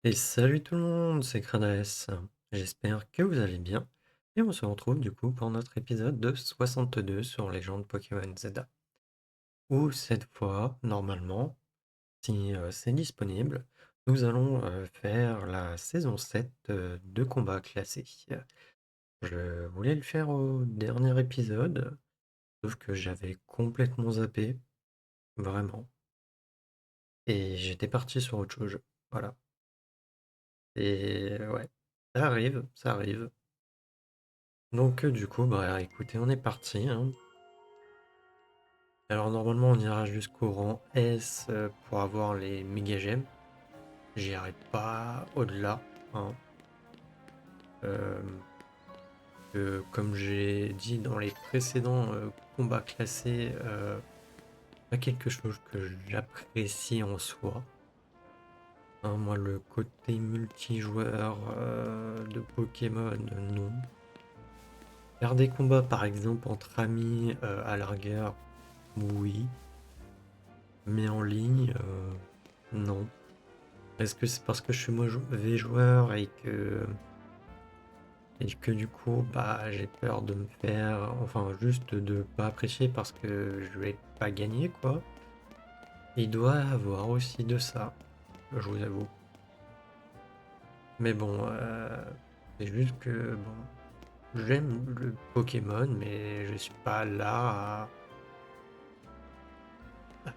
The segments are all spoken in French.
Et salut tout le monde, c'est Crades. J'espère que vous allez bien. Et on se retrouve du coup pour notre épisode de 62 sur Légende Pokémon Z. Où cette fois, normalement, si c'est disponible, nous allons faire la saison 7 de combat classé. Je voulais le faire au dernier épisode, sauf que j'avais complètement zappé, vraiment. Et j'étais parti sur autre chose. Voilà. Et ouais, ça arrive, ça arrive. Donc du coup, bah écoutez, on est parti, hein. Alors normalement on ira jusqu'au rang S pour avoir les méga gemmes. J'irai pas au-delà, hein. Euh, Comme j'ai dit dans les précédents combats classés, pas quelque chose que j'apprécie en soi, hein. Moi le côté multijoueur de Pokémon, non. Faire des combats par exemple entre amis à largueur, oui. Mais en ligne, non. Est-ce que c'est parce que je suis mauvais joueur et que du coup, bah, j'ai peur de me faire, enfin, juste de pas apprécier parce que je vais pas gagner, quoi. Il doit avoir aussi de ça, je vous avoue. Mais bon, c'est juste que, bon, j'aime le Pokémon, mais je suis pas là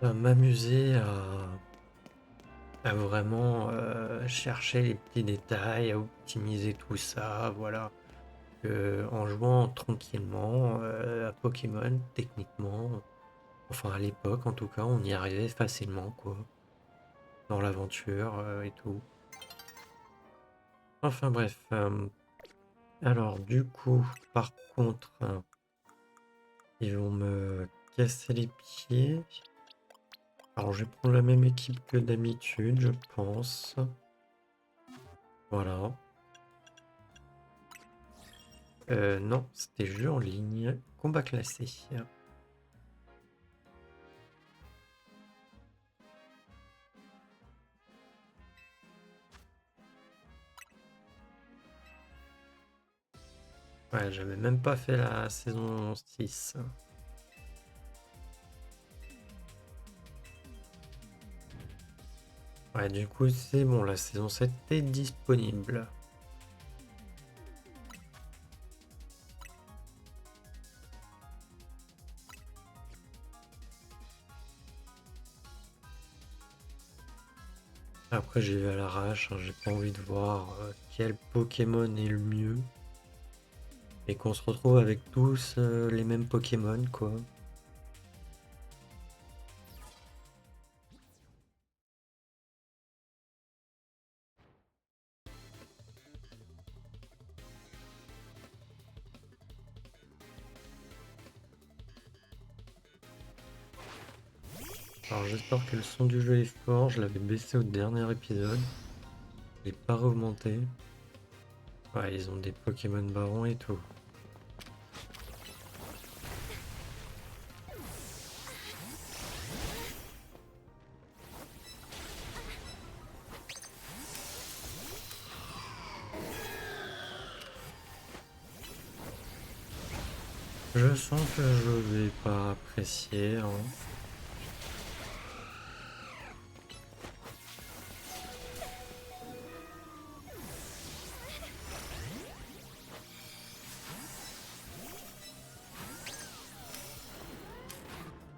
à m'amuser à vraiment chercher les petits détails, à optimiser tout ça, voilà. En jouant tranquillement à Pokémon, techniquement, enfin à l'époque en tout cas, on y arrivait facilement, quoi, dans l'aventure et tout. Enfin bref, alors du coup, par contre, ils vont me casser les pieds. Alors je vais prendre la même équipe que d'habitude, je pense. Voilà. Non, c'était jeu en ligne, combat classé. Ouais, j'avais même pas fait la saison 6. Ouais, du coup, c'est bon, la saison 7 est disponible. Après, j'y vais à l'arrache, hein, j'ai pas envie de voir quel Pokémon est le mieux. Et qu'on se retrouve avec tous les mêmes Pokémon, quoi. Alors, j'espère que le son du jeu est fort, je l'avais baissé au dernier épisode. Je l'ai pas remonté. Ouais, ils ont des Pokémon barons et tout. Je sens que je vais pas apprécier, hein.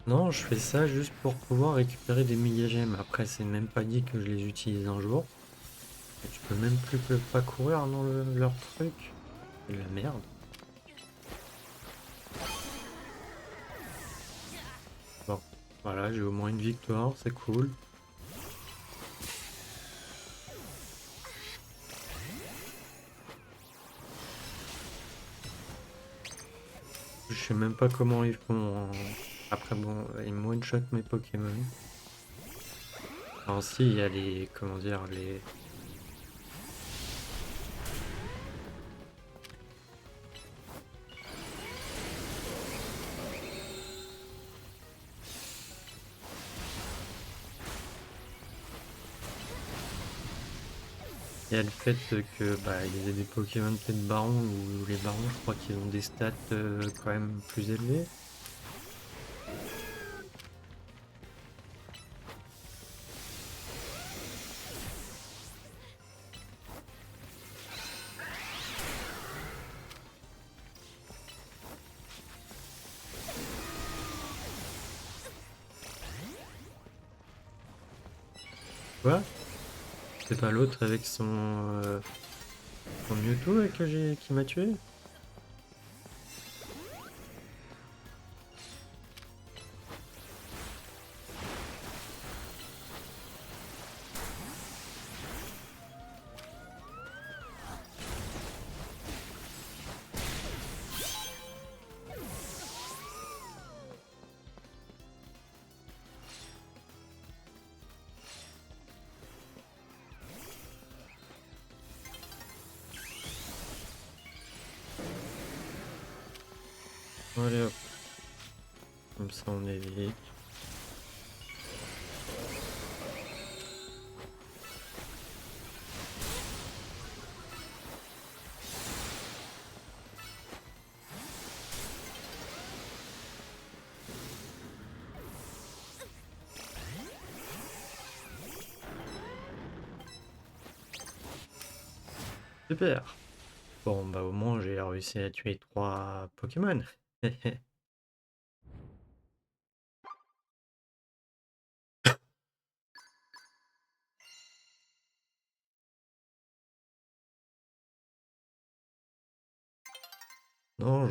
Non, je fais ça juste pour pouvoir récupérer des méga gemmes. Après, c'est même pas dit que je les utilise un jour. Et tu peux même plus que pas courir dans leur truc. C'est de la merde. Bon, voilà, j'ai au moins une victoire, c'est cool. Je sais même pas comment ils font, hein. Après, bon, ils me one-shot mes Pokémon. Alors si, il y a les... Comment dire, les... Il y a le fait que bah il y ait des Pokémon peut-être barons ou les barons je crois qu'ils ont des stats quand même plus élevés. Quoi? C'est pas l'autre avec son Mewtwo qui m'a tué? Allez hop, comme ça on évite. Super. Bon bah au moins j'ai réussi à tuer 3 Pokémon. Non,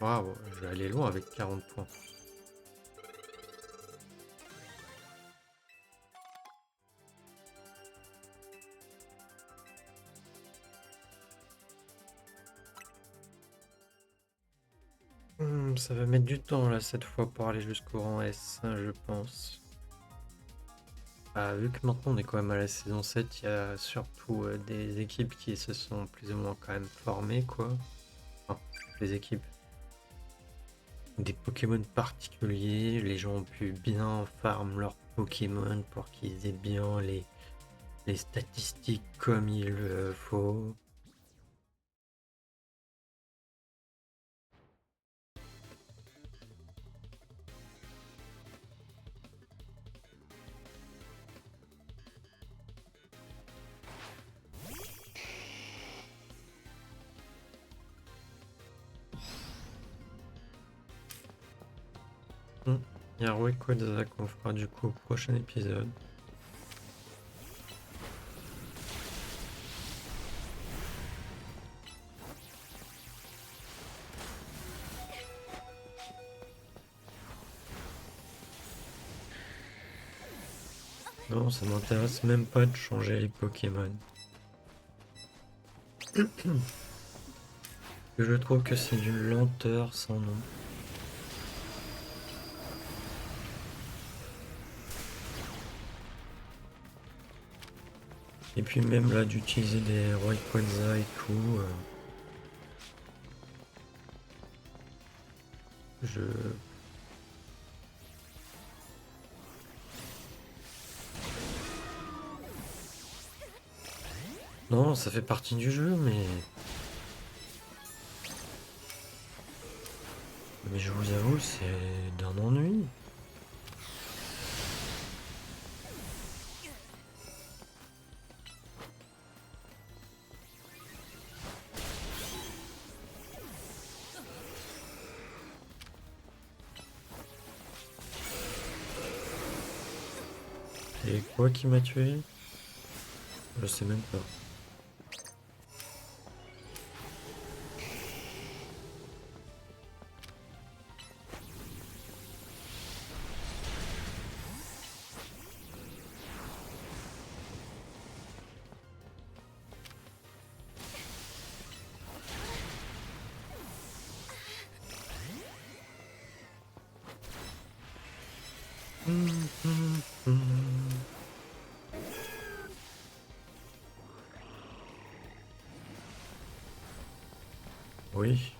waouh, je vais aller loin avec 40 points. Ça va mettre du temps là cette fois pour aller jusqu'au rang S, hein, je pense. Ah, vu que maintenant on est quand même à la saison 7, il y a surtout des équipes qui se sont plus ou moins quand même formées, quoi. Enfin, des équipes. Des Pokémon particuliers, les gens ont pu bien farm leurs Pokémon pour qu'ils aient bien les statistiques comme il faut. Il y a Rayquaza qu'on fera du coup au prochain épisode. Non, ça m'intéresse même pas de changer les Pokémon. Je trouve que c'est d'une lenteur sans nom. Et puis même là d'utiliser des Rayquaza et tout, je... Non, ça fait partie du jeu, mais je vous avoue, c'est d'un ennui. Et quoi qui m'a tué? Je sais même pas. Hum, hum, hum. Oui.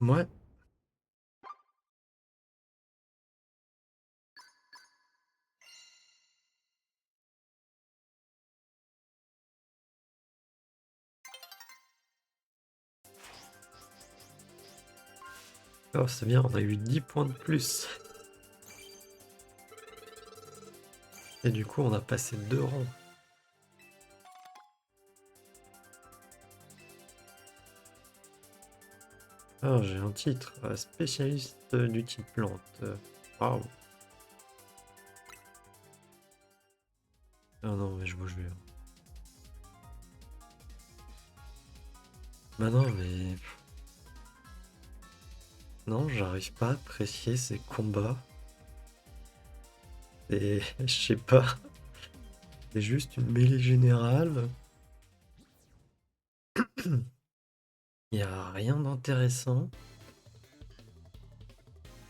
Ouais. Oh, c'est bien, on a eu 10 points de plus. Et du coup, on a passé 2 rangs. Ah, j'ai un titre, spécialiste du type plante. Waouh. Ah non, mais je vous jure. Bah non, mais... Non, j'arrive pas à apprécier ces combats. Et je sais pas, c'est juste une mêlée générale. Il y a rien d'intéressant.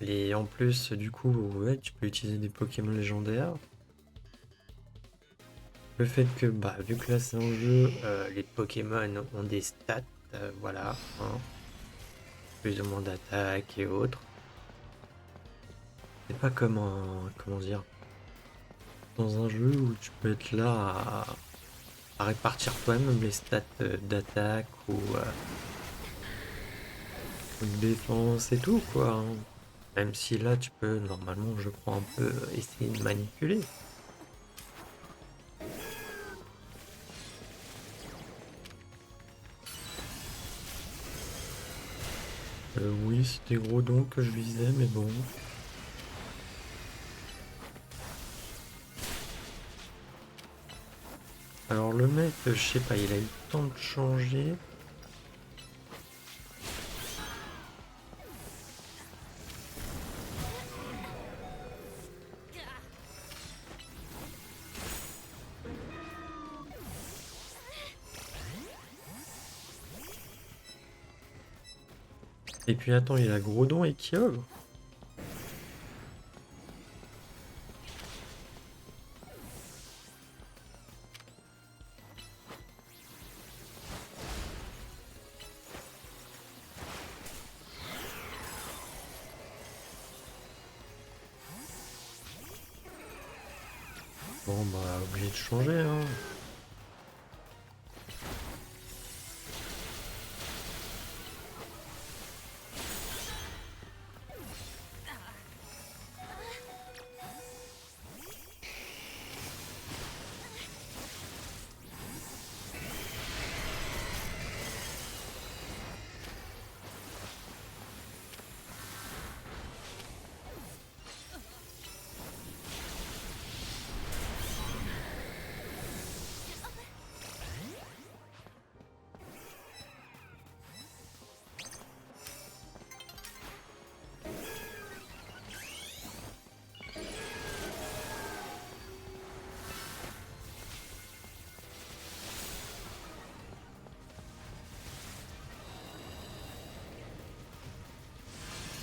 Et en plus, du coup, ouais, tu peux utiliser des Pokémon légendaires. Le fait que, bah, vu que là c'est en jeu, les Pokémon ont des stats, voilà, hein, plus ou moins d'attaque et autres. C'est pas comme un, comment dire, dans un jeu où tu peux être là à répartir toi-même les stats d'attaque ou de défense et tout, quoi, hein. Même si là tu peux normalement, je crois, un peu essayer de manipuler. Oui, c'était gros don que je visais, mais bon. Alors le mec, je sais pas, il a eu le temps de changer. Et puis attends, il a Groudon et Kyogre. Bon bah obligé de changer, hein.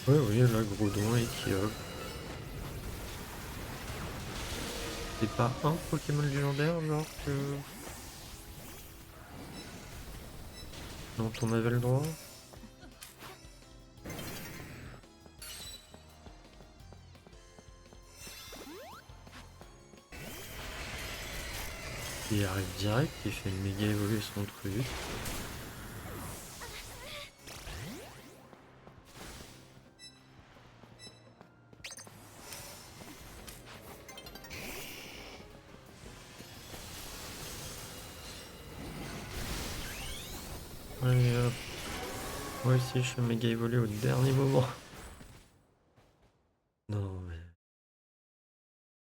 Oui, oui, là, Groudon et Kyogre. C'est pas un Pokémon légendaire, genre que... dont on avait le droit? Il arrive direct, il fait méga évoluer son truc. Allez hop. Moi aussi je fais méga évoluer au dernier moment. Non mais...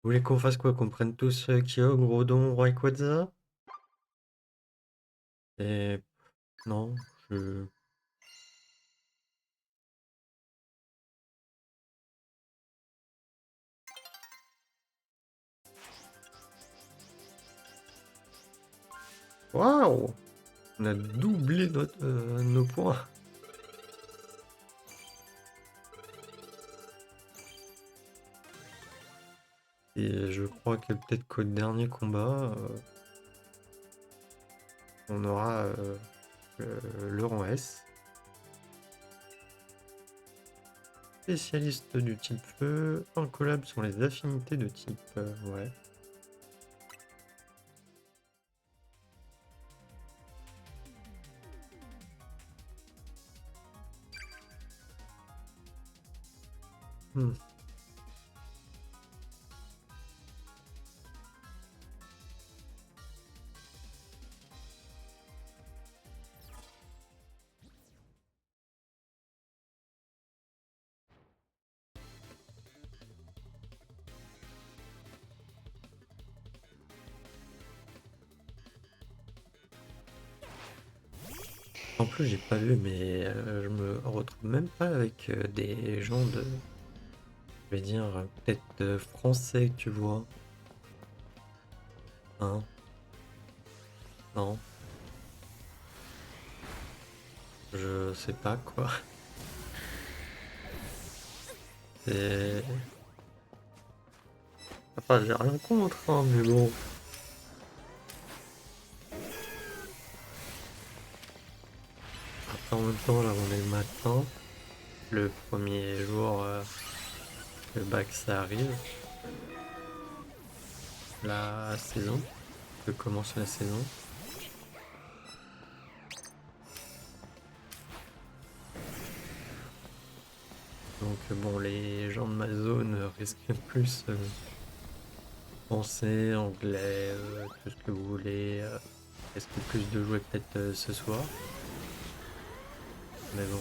Vous voulez qu'on fasse quoi? Qu'on prenne tous Kyogre, Groudon, Rayquaza? Et... Non, je... Waouh! On a doublé nos points. Et je crois que peut-être qu'au dernier combat, on aura le rang S. spécialiste du type feu. Incollables sont les affinités de type... ouais. Hmm. En plus, j'ai pas vu, mais je me retrouve même pas avec des gens de... Je vais dire, peut-être français que tu vois. Hein? Non? Je sais pas quoi. C'est... Enfin, j'ai rien contre, hein, mais bon. Après, en même temps, là, on est le matin. Le premier jour, le bac, ça arrive. La saison. Que commence la saison. Donc, bon, les gens de ma zone risquent plus français, anglais, tout ce que vous voulez. Risquent plus de jouer peut-être ce soir. Mais bon.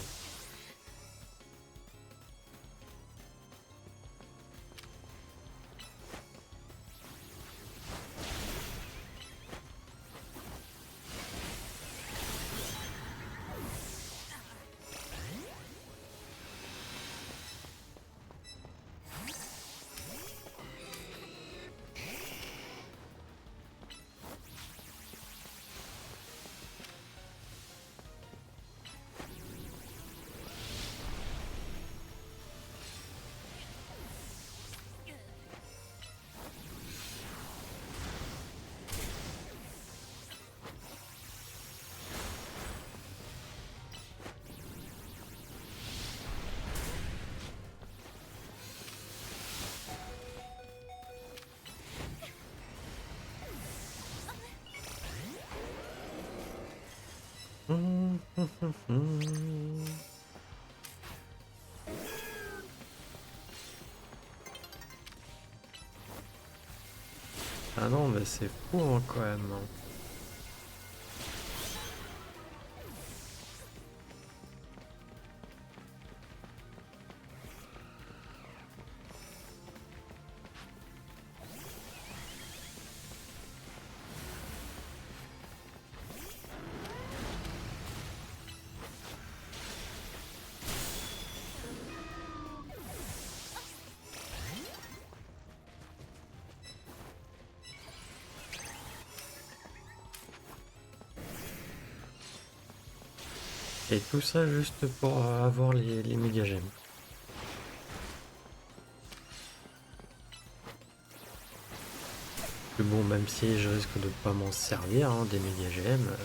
Ah non, mais c'est fou hein, quand même, hein. Et tout ça juste pour avoir les méga gemmes. Que bon, même si je risque de pas m'en servir hein, des méga gemmes.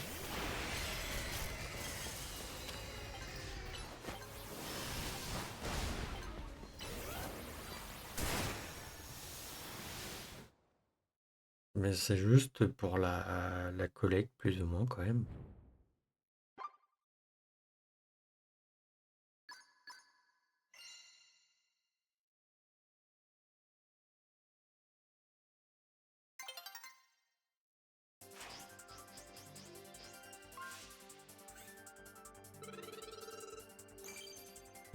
Mais c'est juste pour la collecte plus ou moins quand même.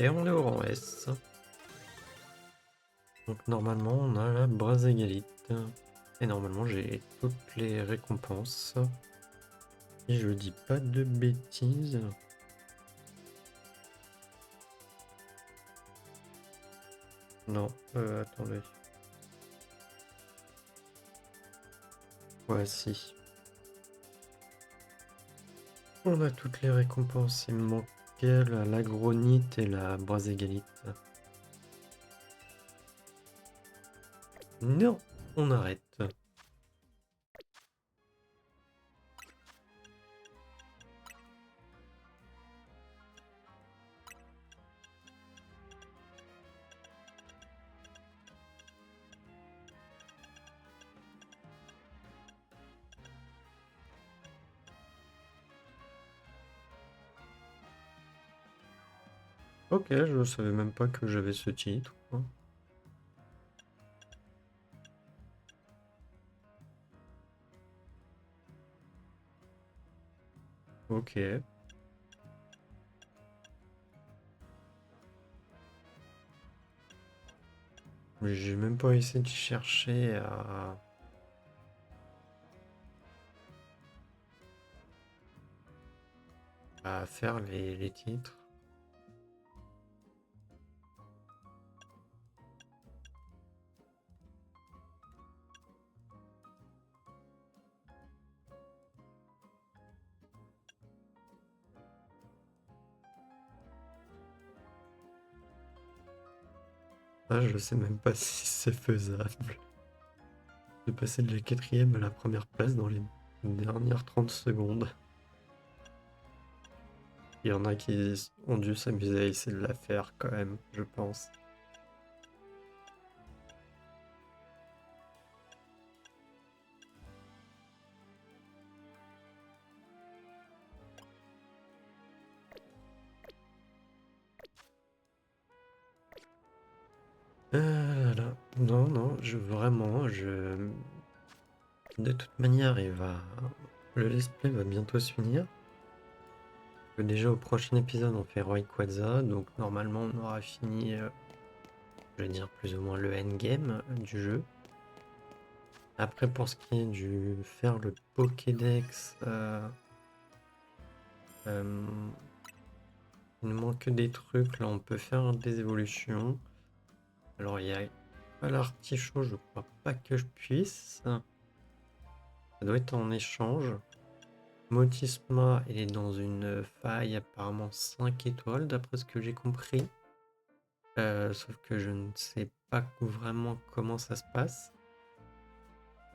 Et on est au rang S. Donc normalement on a la Braségalite. Et normalement j'ai toutes les récompenses. Et je dis pas de bêtises. Non, attendez. Ouais, si. On a toutes les récompenses. Il me manquait l'agronite et la braségalite. Non, on arrête. Ok, je savais même pas que j'avais ce titre, quoi. Ok. Mais j'ai même pas essayé de chercher à faire les titres. Ah, je sais même pas si c'est faisable de passer de la quatrième à la première place dans les dernières 30 secondes. Il y en a qui ont dû s'amuser à essayer de la faire quand même, je pense. Là. Non, non, de toute manière, le let's play va bientôt se finir. Déjà au prochain épisode, on fait Rayquaza, donc normalement on aura fini, je vais dire plus ou moins le endgame du jeu. Après, pour ce qui est du faire le Pokédex, euh, il nous manque des trucs. Là, on peut faire des évolutions. Alors, il y a pas l'artichaut, je crois pas que je puisse. Ça doit être en échange. Motisma, il est dans une faille apparemment 5 étoiles, d'après ce que j'ai compris. Sauf que je ne sais pas vraiment comment ça se passe.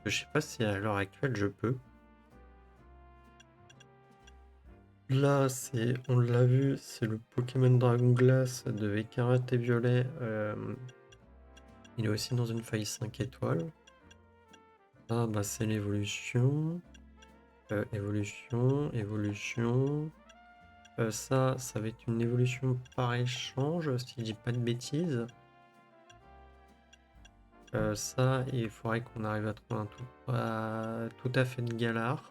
Je sais pas si à l'heure actuelle je peux. Là, on l'a vu, c'est le Pokémon Dragon Glace de Écarlate et Violet. Il est aussi dans une faille 5 étoiles. Ah, bah, c'est l'évolution. Évolution. Ça va être une évolution par échange, si je dis pas de bêtises. Ça, il faudrait qu'on arrive à trouver un tout à fait de galard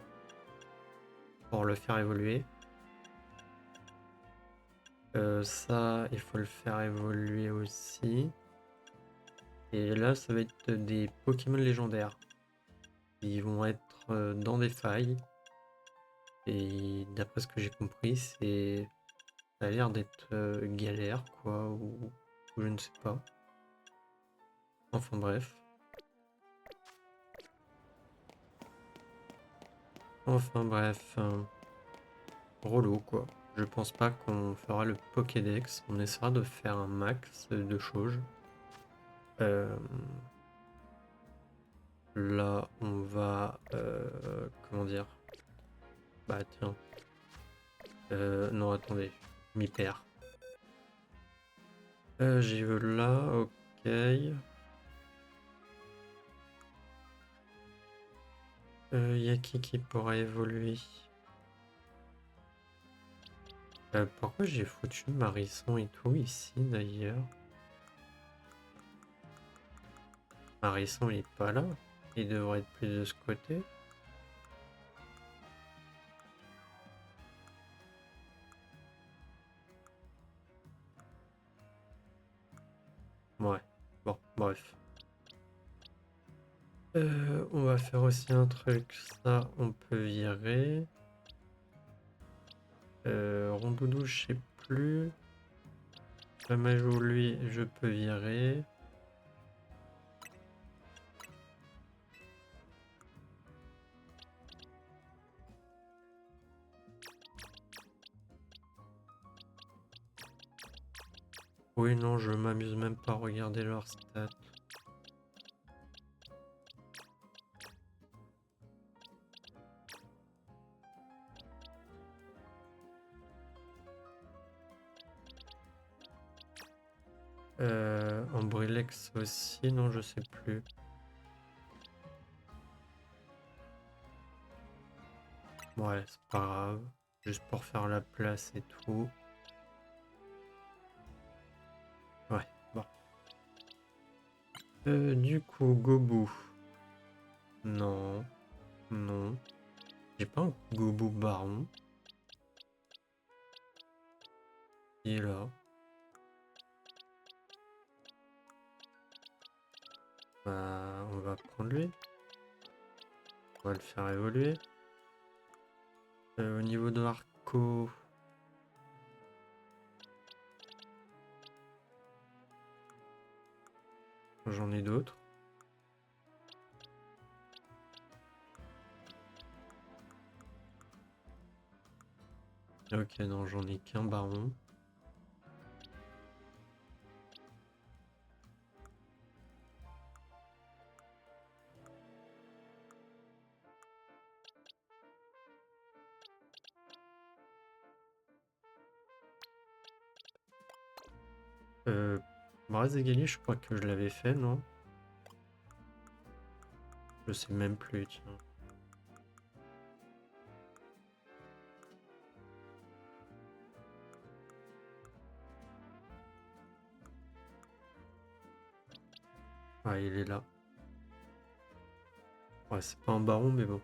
pour le faire évoluer. Ça, il faut le faire évoluer aussi. Et là, ça va être des Pokémon légendaires. Ils vont être dans des failles. Et d'après ce que j'ai compris, ça a l'air d'être galère, quoi, ou je ne sais pas. Enfin bref. Enfin bref. Relou, quoi. Je pense pas qu'on fera le Pokédex. On essaiera de faire un max de choses. Euh, Là, on va... comment dire? Bah tiens. Non, attendez. M'y perds. J'y veux là, ok. Y a qui pourrait évoluer? Pourquoi j'ai foutu Marisson et tout ici d'ailleurs? Marisson il est pas là. Il devrait être plus de ce côté. Ouais. Bon, bref. On va faire aussi un truc. Ça, on peut virer. Rondoudou, je sais plus. Ramajou, lui, je peux virer. Oui, non, je m'amuse même pas à regarder leurs stats. Ambrilex aussi, non, je sais plus. Ouais, c'est pas grave. Juste pour faire la place et tout. Du coup, Gobu. Non, non. J'ai pas un Gobu baron. Il est là. Bah, on va prendre lui. On va le faire évoluer. Au niveau de Arco, j'en ai d'autres. Ok, non, j'en ai qu'un baron. Bras égalier, je crois que je l'avais fait, non? Je sais même plus, tiens. Ah, il est là. Ouais, c'est pas un baron, mais bon.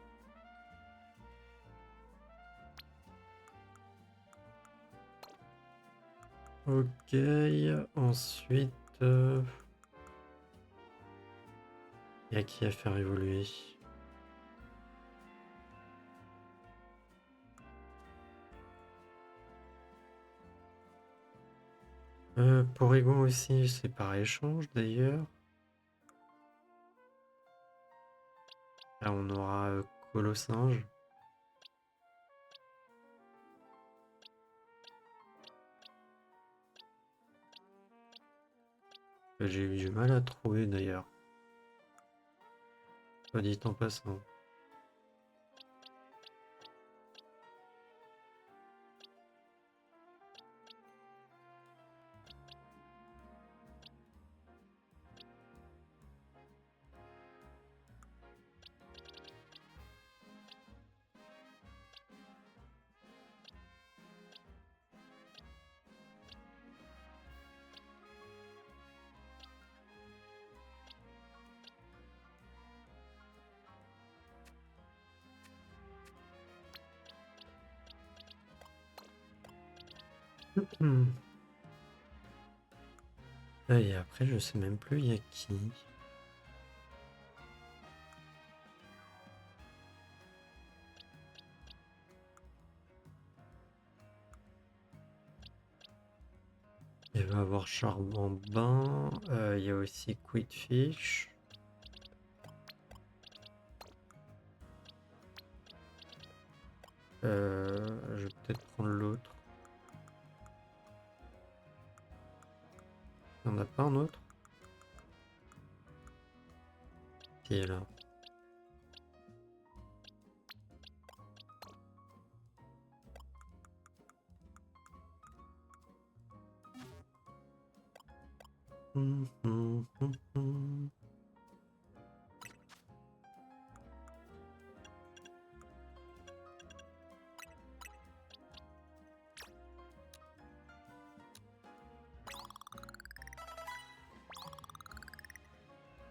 Ok, ensuite... y a qui à faire évoluer? Pour Egon aussi, c'est par échange d'ailleurs. Là, on aura Colossinge. J'ai eu du mal à trouver d'ailleurs. Soit dit en passant. Et après, je sais même plus, il y a qui. Il va avoir Charbon Bain. Il y a aussi Quidfish. Je vais peut-être prendre l'autre. Il n'y en a pas un autre? Qui est là?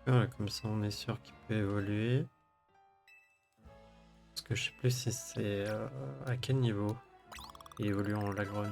Voilà, comme ça on est sûr qu'il peut évoluer. Parce que je sais plus si c'est à quel niveau il évolue en Lagron.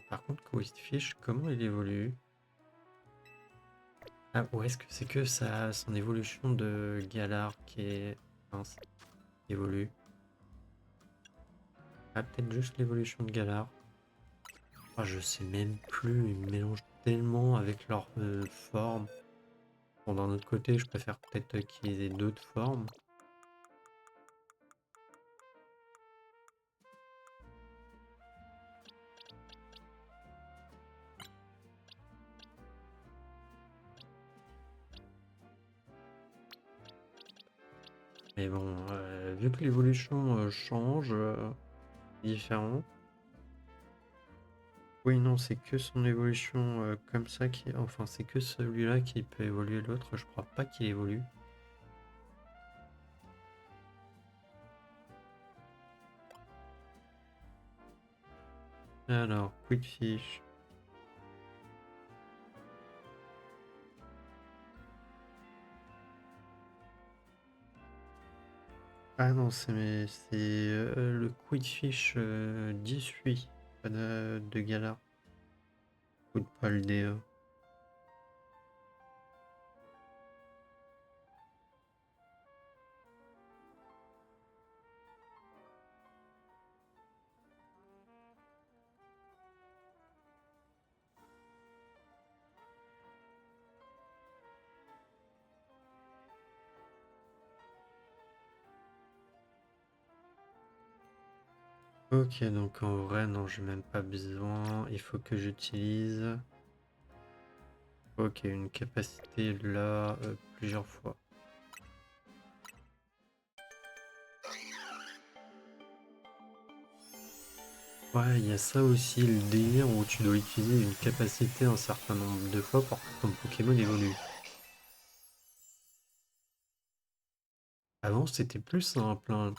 Par contre, Questfish, comment il évolue? Ah, ou est-ce que c'est que son évolution de Galar qui est... mince, qui évolue? Ah, peut-être juste l'évolution de Galar. Ah, je sais même plus, ils me mélangent tellement avec leur forme. Bon, d'un autre côté, je préfère peut-être qu'ils aient d'autres formes. Mais bon, vu que l'évolution change, c'est différent. Oui, non, c'est que son évolution comme ça qui. Enfin, c'est que celui-là qui peut évoluer, l'autre, je crois pas qu'il évolue. Alors, Quickfish. Ah non, c'est le Quickfish 18, pas de Galar. Ou de Paldea. Ok, donc en vrai, non, j'ai même pas besoin. Il faut que j'utilise. Ok, une capacité là plusieurs fois. Ouais, il y a ça aussi, le délire où tu dois utiliser une capacité un certain nombre de fois pour que ton Pokémon évolue. Avant, c'était plus simple, hein.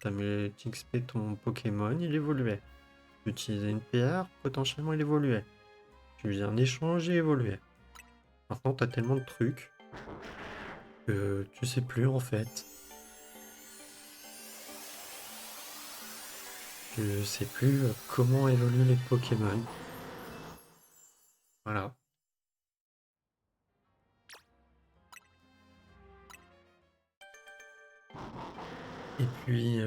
Tu XP ton Pokémon, il évoluait. Tu utilisais une PR, potentiellement il évoluait. Tu faisais un échange, il évoluait. Maintenant, t'as tellement de trucs que tu sais plus en fait. Tu sais plus comment évoluent les Pokémon. Voilà. Et puis,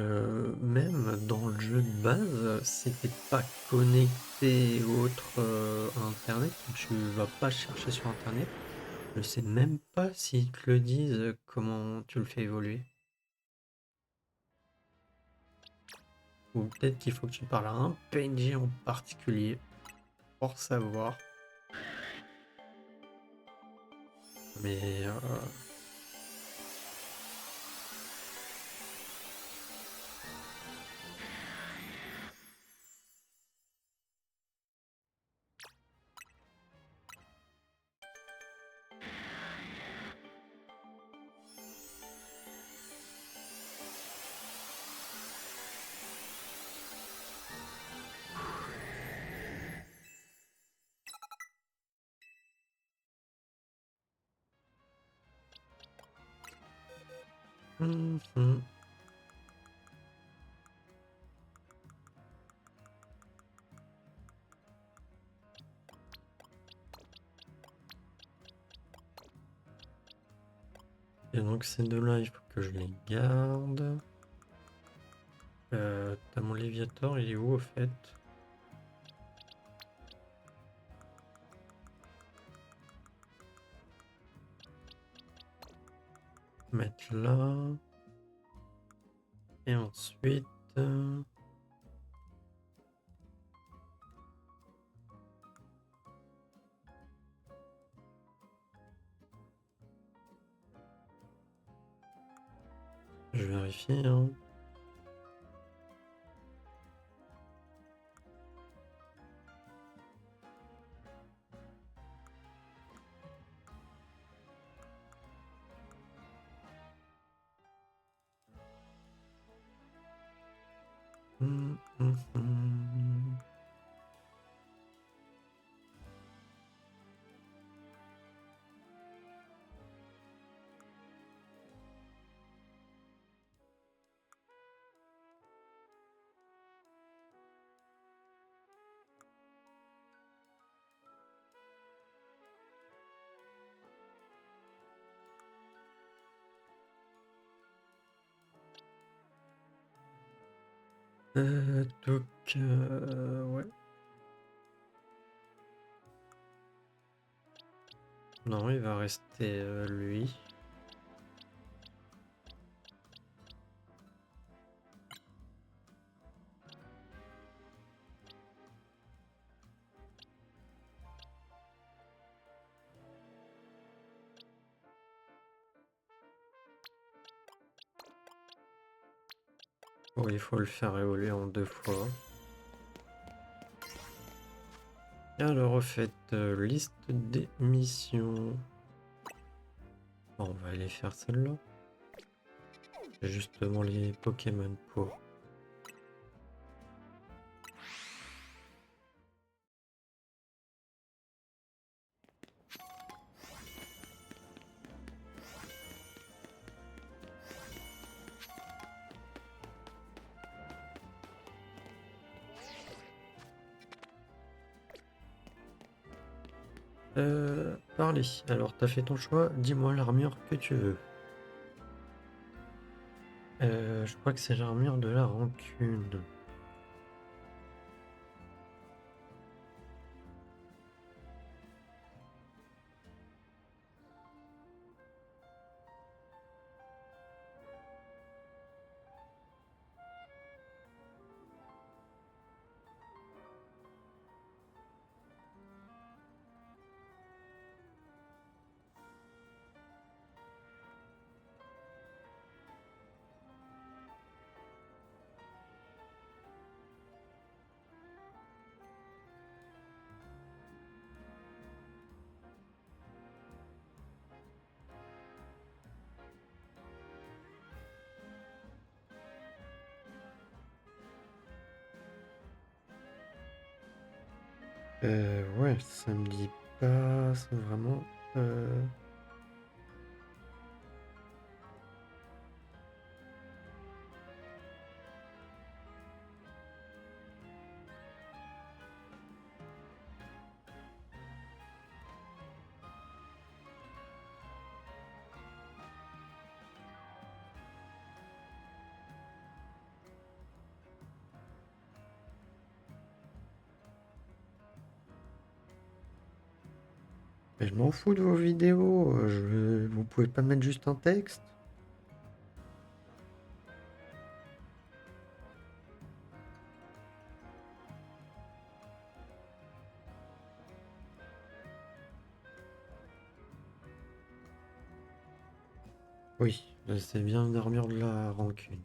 même dans le jeu de base, si t'es pas connecté autre à Internet, tu vas pas chercher sur Internet. Je sais même pas s'ils te le disent comment tu le fais évoluer. Ou peut-être qu'il faut que tu parles à un PNJ en particulier pour savoir. Mais mhm. Et donc ces deux-là, il faut que je les garde. T'as mon Léviator, il est où au fait? Mettre là. Et ensuite. Je vérifie, hein. Hum, hum, hum. Donc, ouais. Non, il va rester lui. Bon, il faut le faire évoluer en 2 fois. Alors, faites liste des missions. Bon, on va aller faire celle-là. J'ai justement les Pokémon pour. Parler. Alors, t'as fait ton choix, dis-moi l'armure que tu veux. Je crois que c'est l'armure de la rancune. Ouais, ça me dit pas ça, vraiment. Mais je m'en fous de vos vidéos. Vous pouvez pas mettre juste un texte? Oui, c'est bien une armure de la rancune.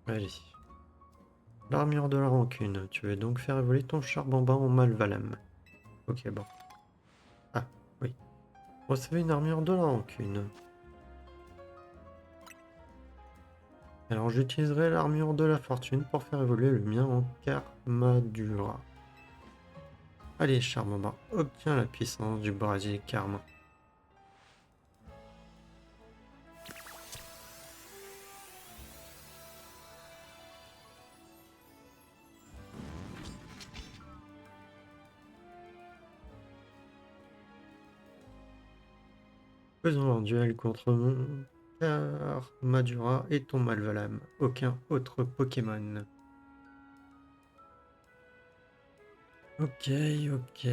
Allez. L'armure de la rancune. Tu veux donc faire évoluer ton Charbamba en Malvalam. Ok, bon. Ah, oui. Recevez une armure de la rancune. Alors j'utiliserai l'armure de la fortune pour faire évoluer le mien en Karmadura. Allez, Charbamba, obtiens la puissance du brasier Karma. Faisons un duel contre mon Karmadura et ton Malvalam. Aucun autre Pokémon. Ok, ok.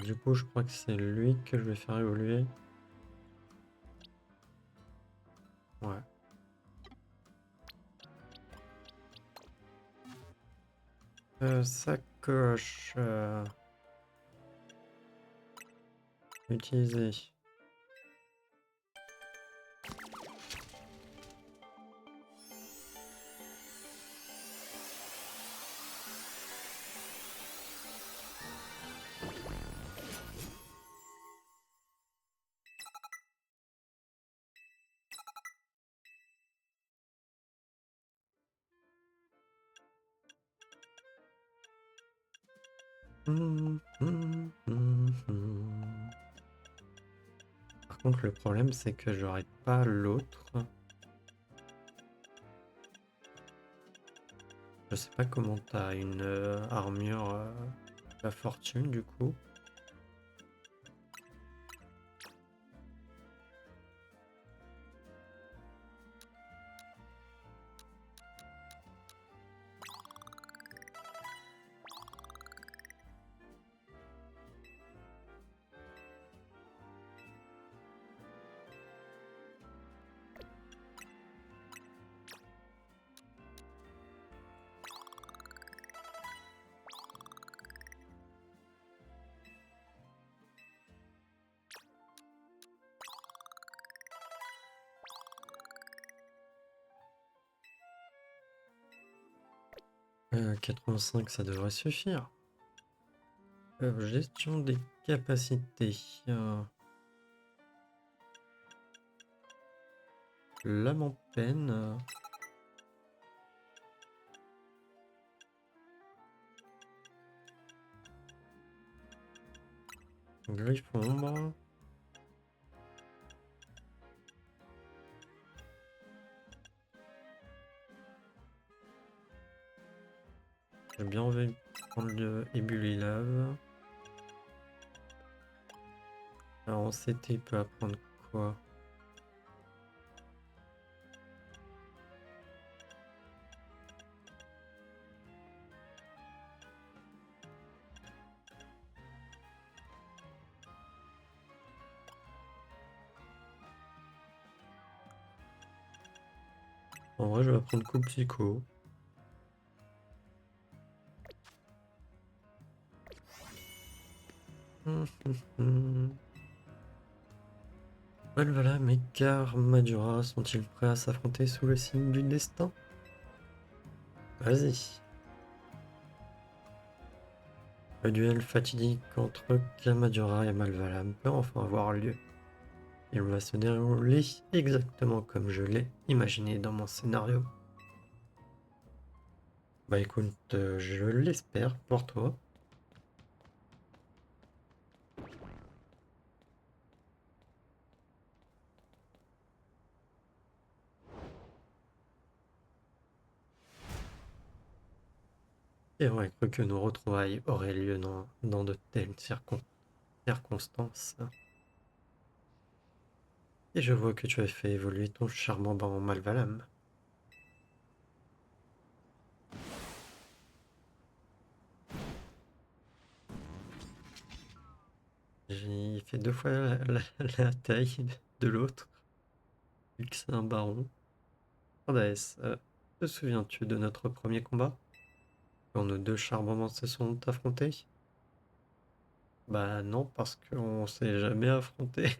Du coup, je crois que c'est lui que je vais faire évoluer. Ouais. Sacoche. Utiliser. Par contre, le problème, c'est que j'aurai pas l'autre. Je sais pas comment t'as une armure la fortune, du coup. 85, ça devrait suffire. Gestion des capacités. L'âme en peine. Griffe ombre. J'ai bien envie de prendre le ébulli lave. Alors en CT, il peut apprendre quoi? En vrai, je vais apprendre coup psycho. Voilà, mais car Majora sont-ils prêts à s'affronter sous le signe du destin? Vas-y. Le duel fatidique entre Kamadura et Malvalam peut enfin avoir lieu. Il va se dérouler exactement comme je l'ai imaginé dans mon scénario. Bah écoute, je l'espère pour toi. Et aurait cru que nos retrouvailles auraient lieu dans de telles circonstances. Et je vois que tu as fait évoluer ton charmant banc Malvalam. J'ai fait 2 fois la taille de l'autre, vu que c'est un baron. Cordaes, te souviens-tu de notre premier combat? Quand nos deux charbonnements se sont affrontés? Bah non, parce qu'on s'est jamais affronté.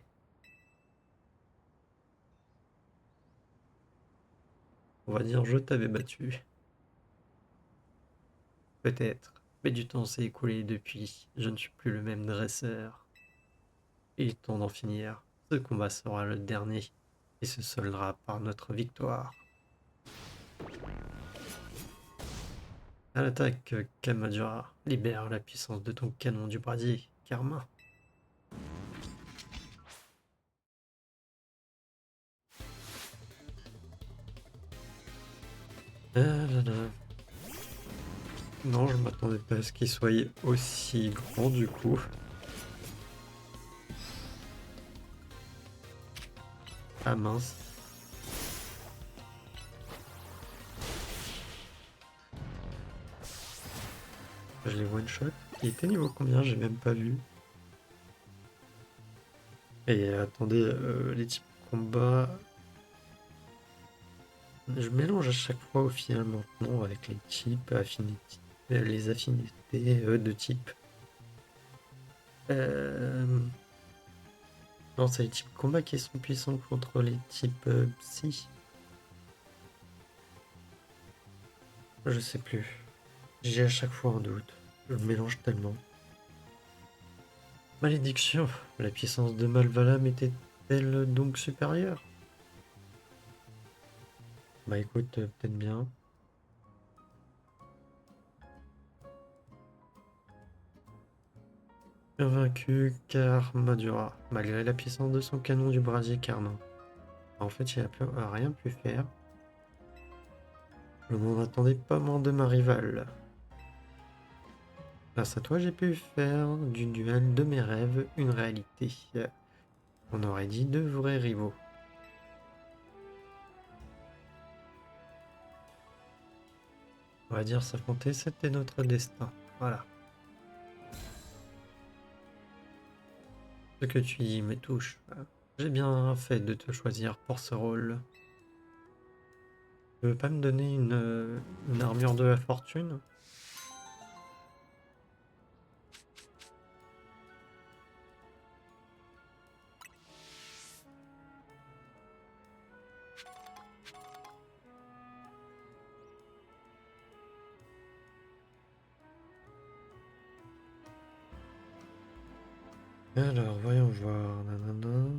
On va dire je t'avais battu. Peut-être. Mais du temps s'est écoulé depuis. Je ne suis plus le même dresseur. Il est temps d'en finir. Ce combat sera le dernier et se soldera par notre victoire. À l'attaque, Kamadura, libère la puissance de ton canon du brasier, Karma. Ah là là. Non, je m'attendais pas à ce qu'il soit aussi grand du coup. Ah mince. Je les one shot. Il était niveau combien? J'ai même pas vu. Et attendez, les types combat. Je mélange à chaque fois au final maintenant avec les types les affinités de type. Euh, Non, c'est les types combat qui sont puissants contre les types psy. Je sais plus. J'ai à chaque fois un doute. Je mélange tellement. Malédiction, la puissance de Malvalam était-elle donc supérieure? Bah écoute, peut-être bien. Vaincu Karmadura, malgré la puissance de son canon du brasier Karma. En fait, il a rien pu faire. Je n'en attendais pas moins de ma rivale. Grâce à toi, j'ai pu faire du duel de mes rêves une réalité. On aurait dit deux vrais rivaux. On va dire s'affronter, c'était notre destin. Voilà. Ce que tu dis me touche. J'ai bien fait de te choisir pour ce rôle. Tu veux pas me donner une armure de la fortune? Alors, voyons voir. Nanana.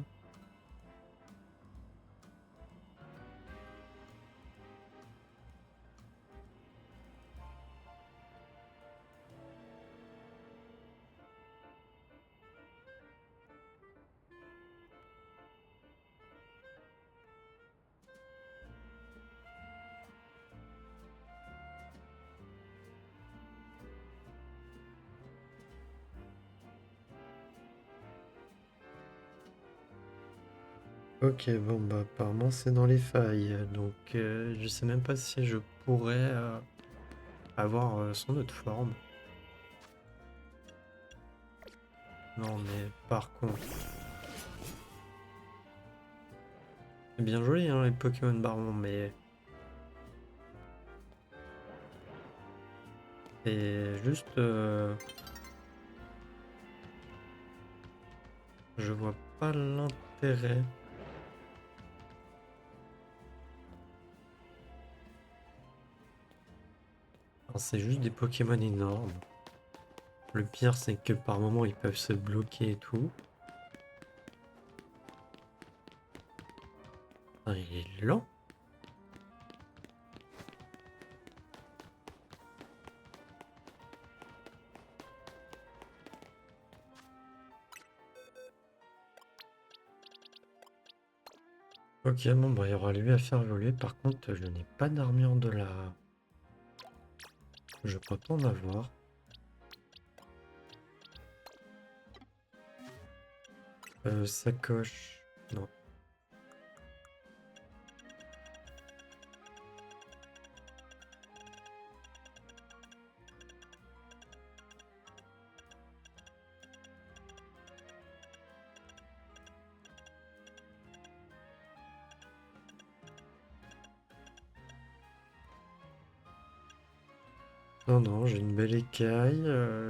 Ok, bon, bah, apparemment, c'est dans les failles. Donc, je sais même pas si je pourrais avoir son autre forme. Non, mais par contre, c'est bien joli, hein, les Pokémon Baron, mais c'est juste. Je vois pas l'intérêt. Enfin, c'est juste des Pokémon énormes. Le pire, c'est que par moments, ils peuvent se bloquer et tout. Ah, il est lent. Ok, bon, bah, il y aura lui à faire évoluer. Par contre, je n'ai pas d'armure de la. Je crois pas en avoir. Sacoche. Non. Non, non, j'ai une belle écaille,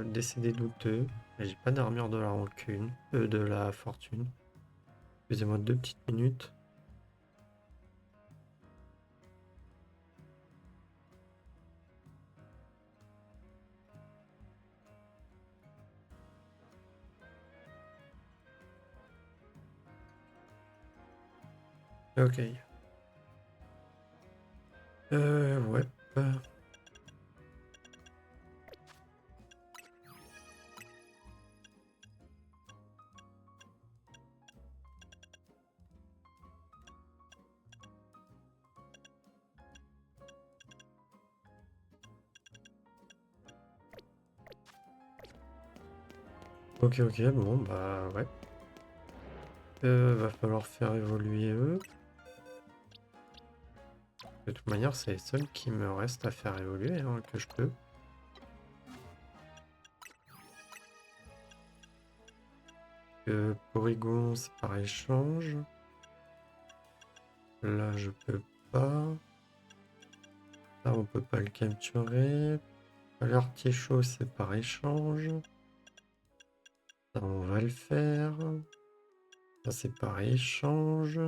décédé douteux. Mais j'ai pas d'armure de la rancune. De la fortune. Excusez-moi 2 petites minutes. Ok. Ouais. Ok, ok, bon, bah ouais. Va falloir faire évoluer eux. De toute manière, c'est les seuls qui me restent à faire évoluer, hein, que je peux. Porygon, c'est par échange. Là, je peux pas. Là, on peut pas le capturer. L'artichaut, c'est par échange. Ça, on va le faire. Ça, c'est par échange.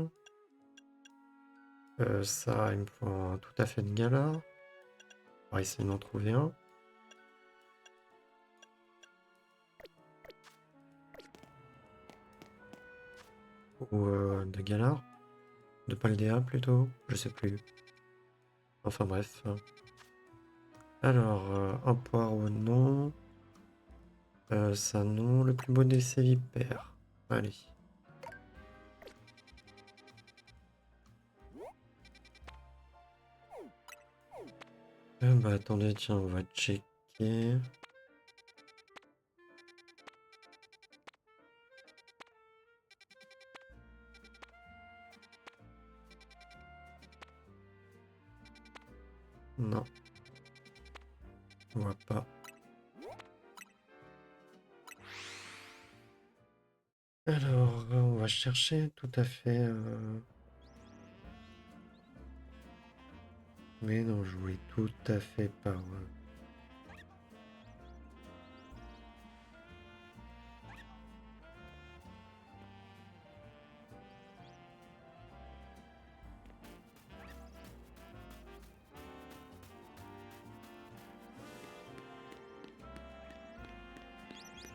Ça, il me faut un tout à fait de gala. On va essayer d'en trouver un. Ou de Galar. De Paldea plutôt. Je sais plus. Enfin bref. Alors, un poireau, non. Ça, non. Le plus beau des vipères. Allez. Bah attendez, tiens, on va checker. Non, on voit pas. Alors, on va chercher tout à fait. Mais non, je voulais tout à fait par.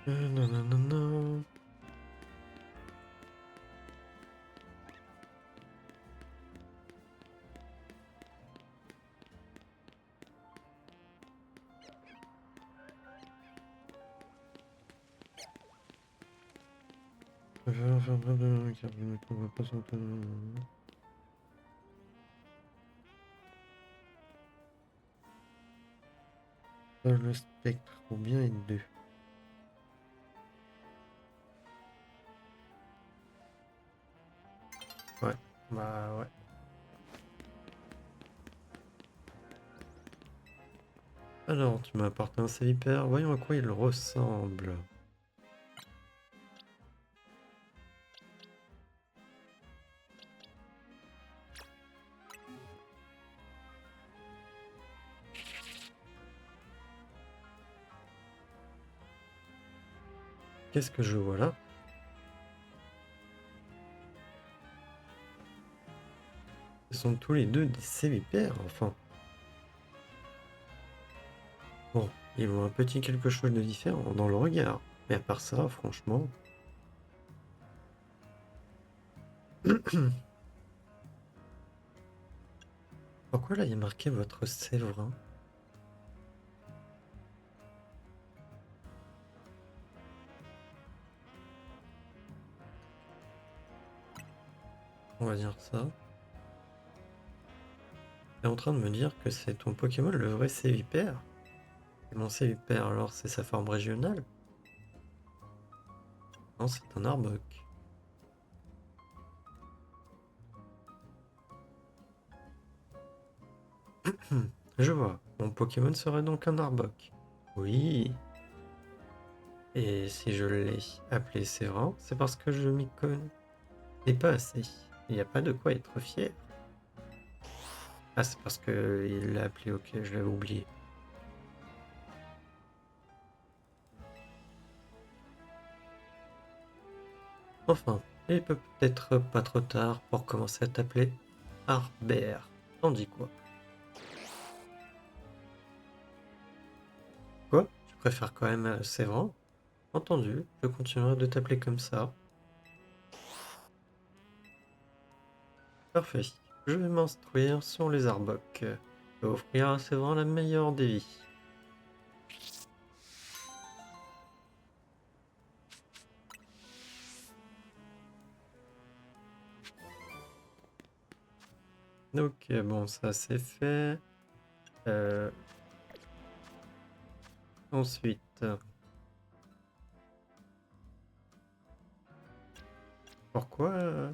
Non, non, non, non. Le spectre, ou bien les deux. Ouais, bah ouais. Alors, tu m'as apporté un Sévipère, voyons à quoi il ressemble. Qu'est-ce que je vois là? Ce sont tous les deux des Sévipères, enfin. Bon, ils ont un petit quelque chose de différent dans le regard. Mais à part ça, franchement... Pourquoi là il y a marqué votre Séverin? On va dire ça. T'es en train de me dire que c'est ton Pokémon le vrai Sévipère? Et mon Sévipère alors c'est sa forme régionale? Non, c'est un Arbok. Je vois. Mon Pokémon serait donc un Arbok. Oui. Et si je l'ai appelé Séverin, c'est parce que je m'y connais pas assez. Il n'y a pas de quoi être fier. Ah, c'est parce que il l'a appelé, ok, je l'avais oublié. Enfin, il peut peut-être pas trop tard pour commencer à t'appeler Harbert. T'en dis quoi? Quoi? Tu préfères quand même Séverin? Entendu, je continuerai de t'appeler comme ça. Parfait. Je vais m'instruire sur les Arbok. Je vais offrir à Séverin la meilleure des vies. Ok, bon, ça c'est fait. Euh, ensuite, pourquoi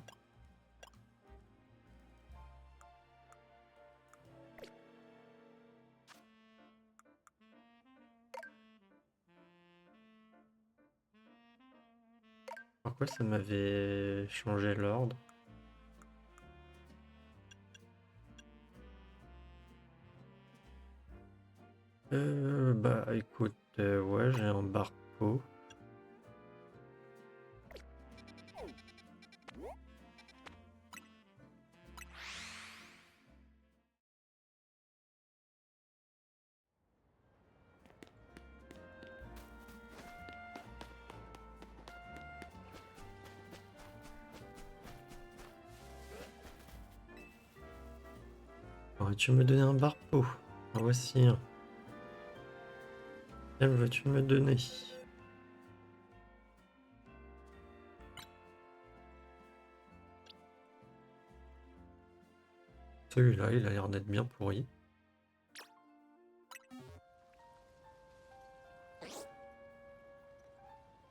pourquoi ça m'avait changé l'ordre? Bah écoute, ouais, j'ai un Barpo. Aurais-tu me donner un Barpo? En voici un. Quel veux-tu me donner? Celui-là, il a l'air d'être bien pourri.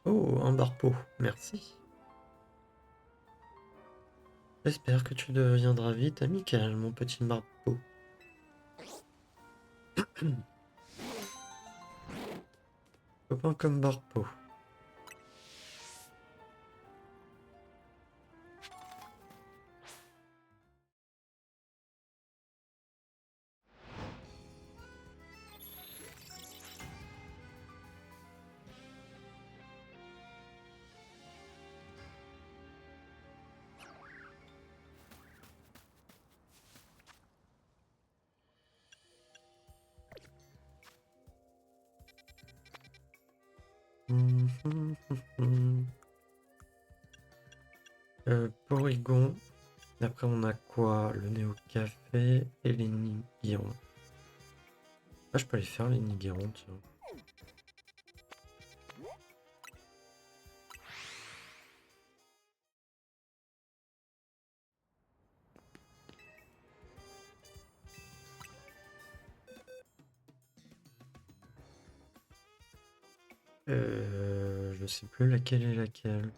Oh, un Barpo, merci. J'espère que tu deviendras vite amical, mon petit Barpo. Copain comme Barpo. Porygon. Après, on a quoi? Le Néo Café et les Nigirons. Ah, je peux les faire, les Nigirons, tiens. Je sais plus laquelle est laquelle.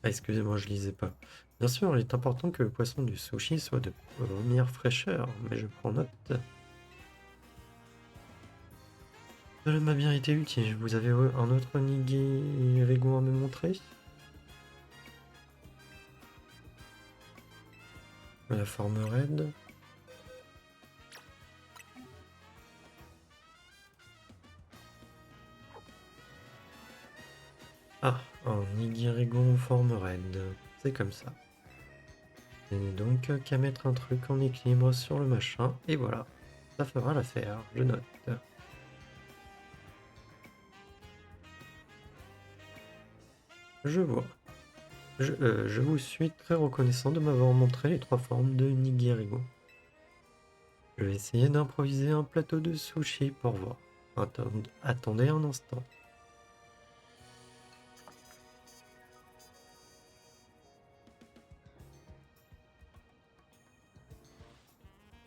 Ah, excusez-moi, je lisais pas. Bien sûr, il est important que le poisson du sushi soit de première fraîcheur, mais je prends note. Cela m'a bien été utile. Vous avez un autre nigiri-rigo à me montrer? La forme raide. Ah, un nigiri-rigo en forme raide. C'est comme ça. Et donc qu'à mettre un truc en équilibre sur le machin, et voilà. Ça fera l'affaire, je note. Je vois. Je vous suis très reconnaissant de m'avoir montré les trois formes de nigiri-rigo. Je vais essayer d'improviser un plateau de sushi pour voir. Attendez un instant.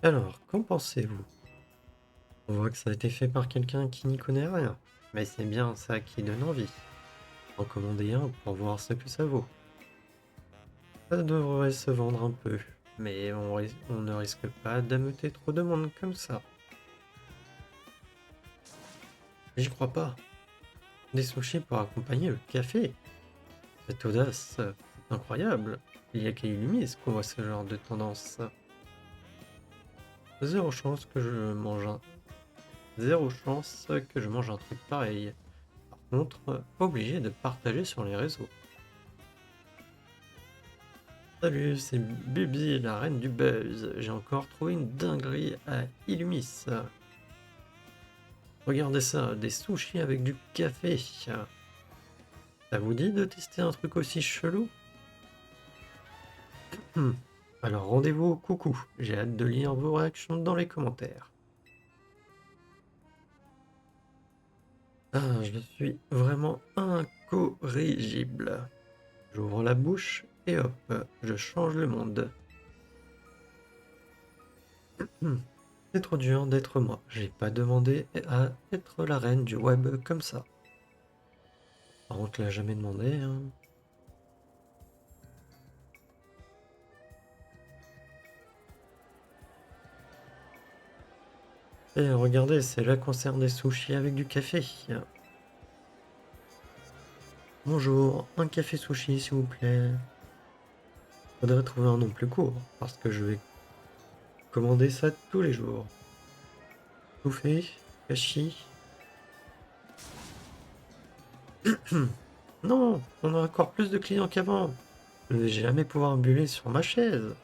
Alors, qu'en pensez-vous? On voit que ça a été fait par quelqu'un qui n'y connaît rien. Mais c'est bien ça qui donne envie. En commander un pour voir ce que ça vaut. Ça devrait se vendre un peu, mais on ne risque pas d'ameuter trop de monde comme ça. J'y crois pas. Des sushis pour accompagner le café. Cette audace, c'est incroyable. Il y a qu'à Illumise qu'on voit ce genre de tendance. Zéro chance que je mange un... Zéro chance que je mange un truc pareil. Par contre, obligé de partager sur les réseaux. Salut, c'est Bubi, la reine du buzz. J'ai encore trouvé une dinguerie à Illumis. Regardez ça, des sushis avec du café. Ça vous dit de tester un truc aussi chelou? Alors rendez-vous au coucou. J'ai hâte de lire vos réactions dans les commentaires. Ah, je suis vraiment incorrigible. J'ouvre la bouche et hop, je change le monde. C'est trop dur d'être moi. J'ai pas demandé à être la reine du web comme ça. On te l'a jamais demandé, hein. Et regardez, c'est la concert des sushis avec du café. Bonjour, un café sushi s'il vous plaît. Faudrait trouver un nom plus court, parce que je vais commander ça tous les jours. Soufflé, kashi. Non, on a encore plus de clients qu'avant. Je ne vais jamais pouvoir buller sur ma chaise.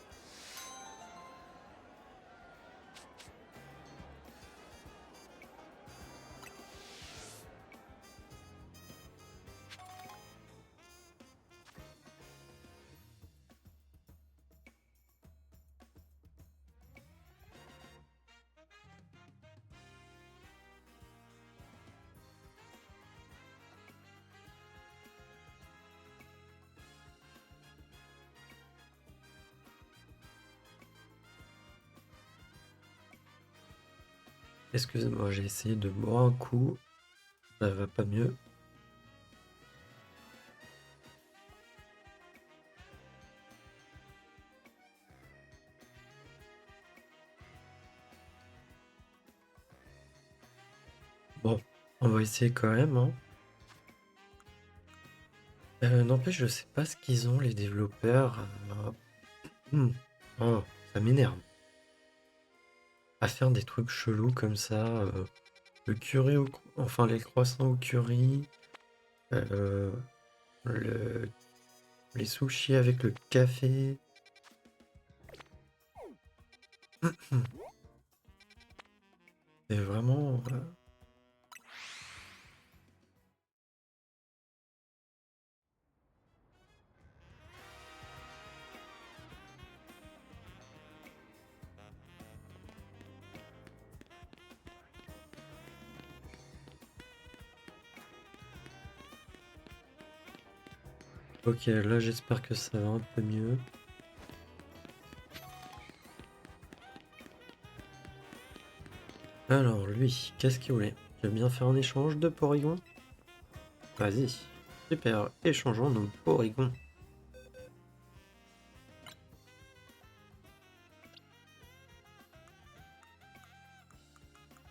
Excusez-moi, j'ai essayé de boire un coup. Ça va pas mieux. Bon, on va essayer quand même, hein. N'empêche, je sais pas ce qu'ils ont, les développeurs. Oh, ça m'énerve. À faire des trucs chelous comme ça. Le curry enfin les croissants au curry. euh, le- les sushis avec le café. C'est vraiment... Ok, là j'espère que ça va un peu mieux. Alors lui, qu'est-ce qu'il voulait? Tu veux bien faire un échange de Porygon? Vas-y. Super, échangeons nos Porygon.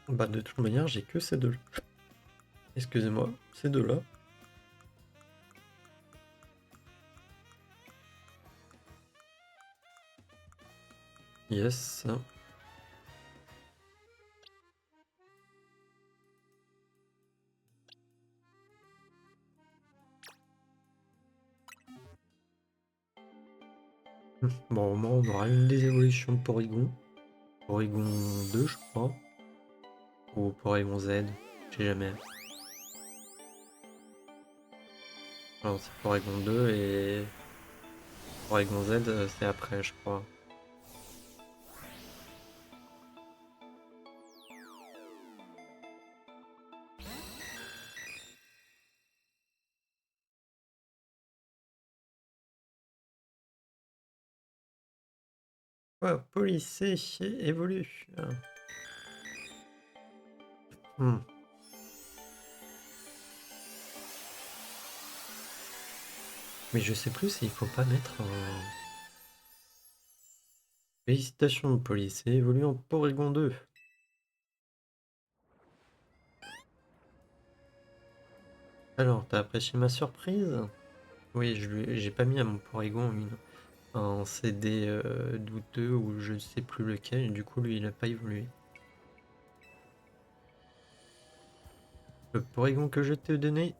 Bah de toute manière, j'ai que ces deux. Excusez-moi, ces deux-là. Yes. Bon, au moins on aura une des évolutions de Porygon. Porygon 2, je crois. Ou Porygon Z, je sais jamais. Non, c'est Porygon 2 et Porygon Z, c'est après, je crois. Ouais, Polissé évolue. Hmm. Mais je sais plus s'il faut pas mettre un... Félicitations, Polissé évolue en Porygon 2. Alors, t'as apprécié ma surprise? Oui, j'ai pas mis à mon Porygon un CD douteux ou je sais plus lequel, et du coup lui il a pas évolué. Le Porygon que je t'ai donné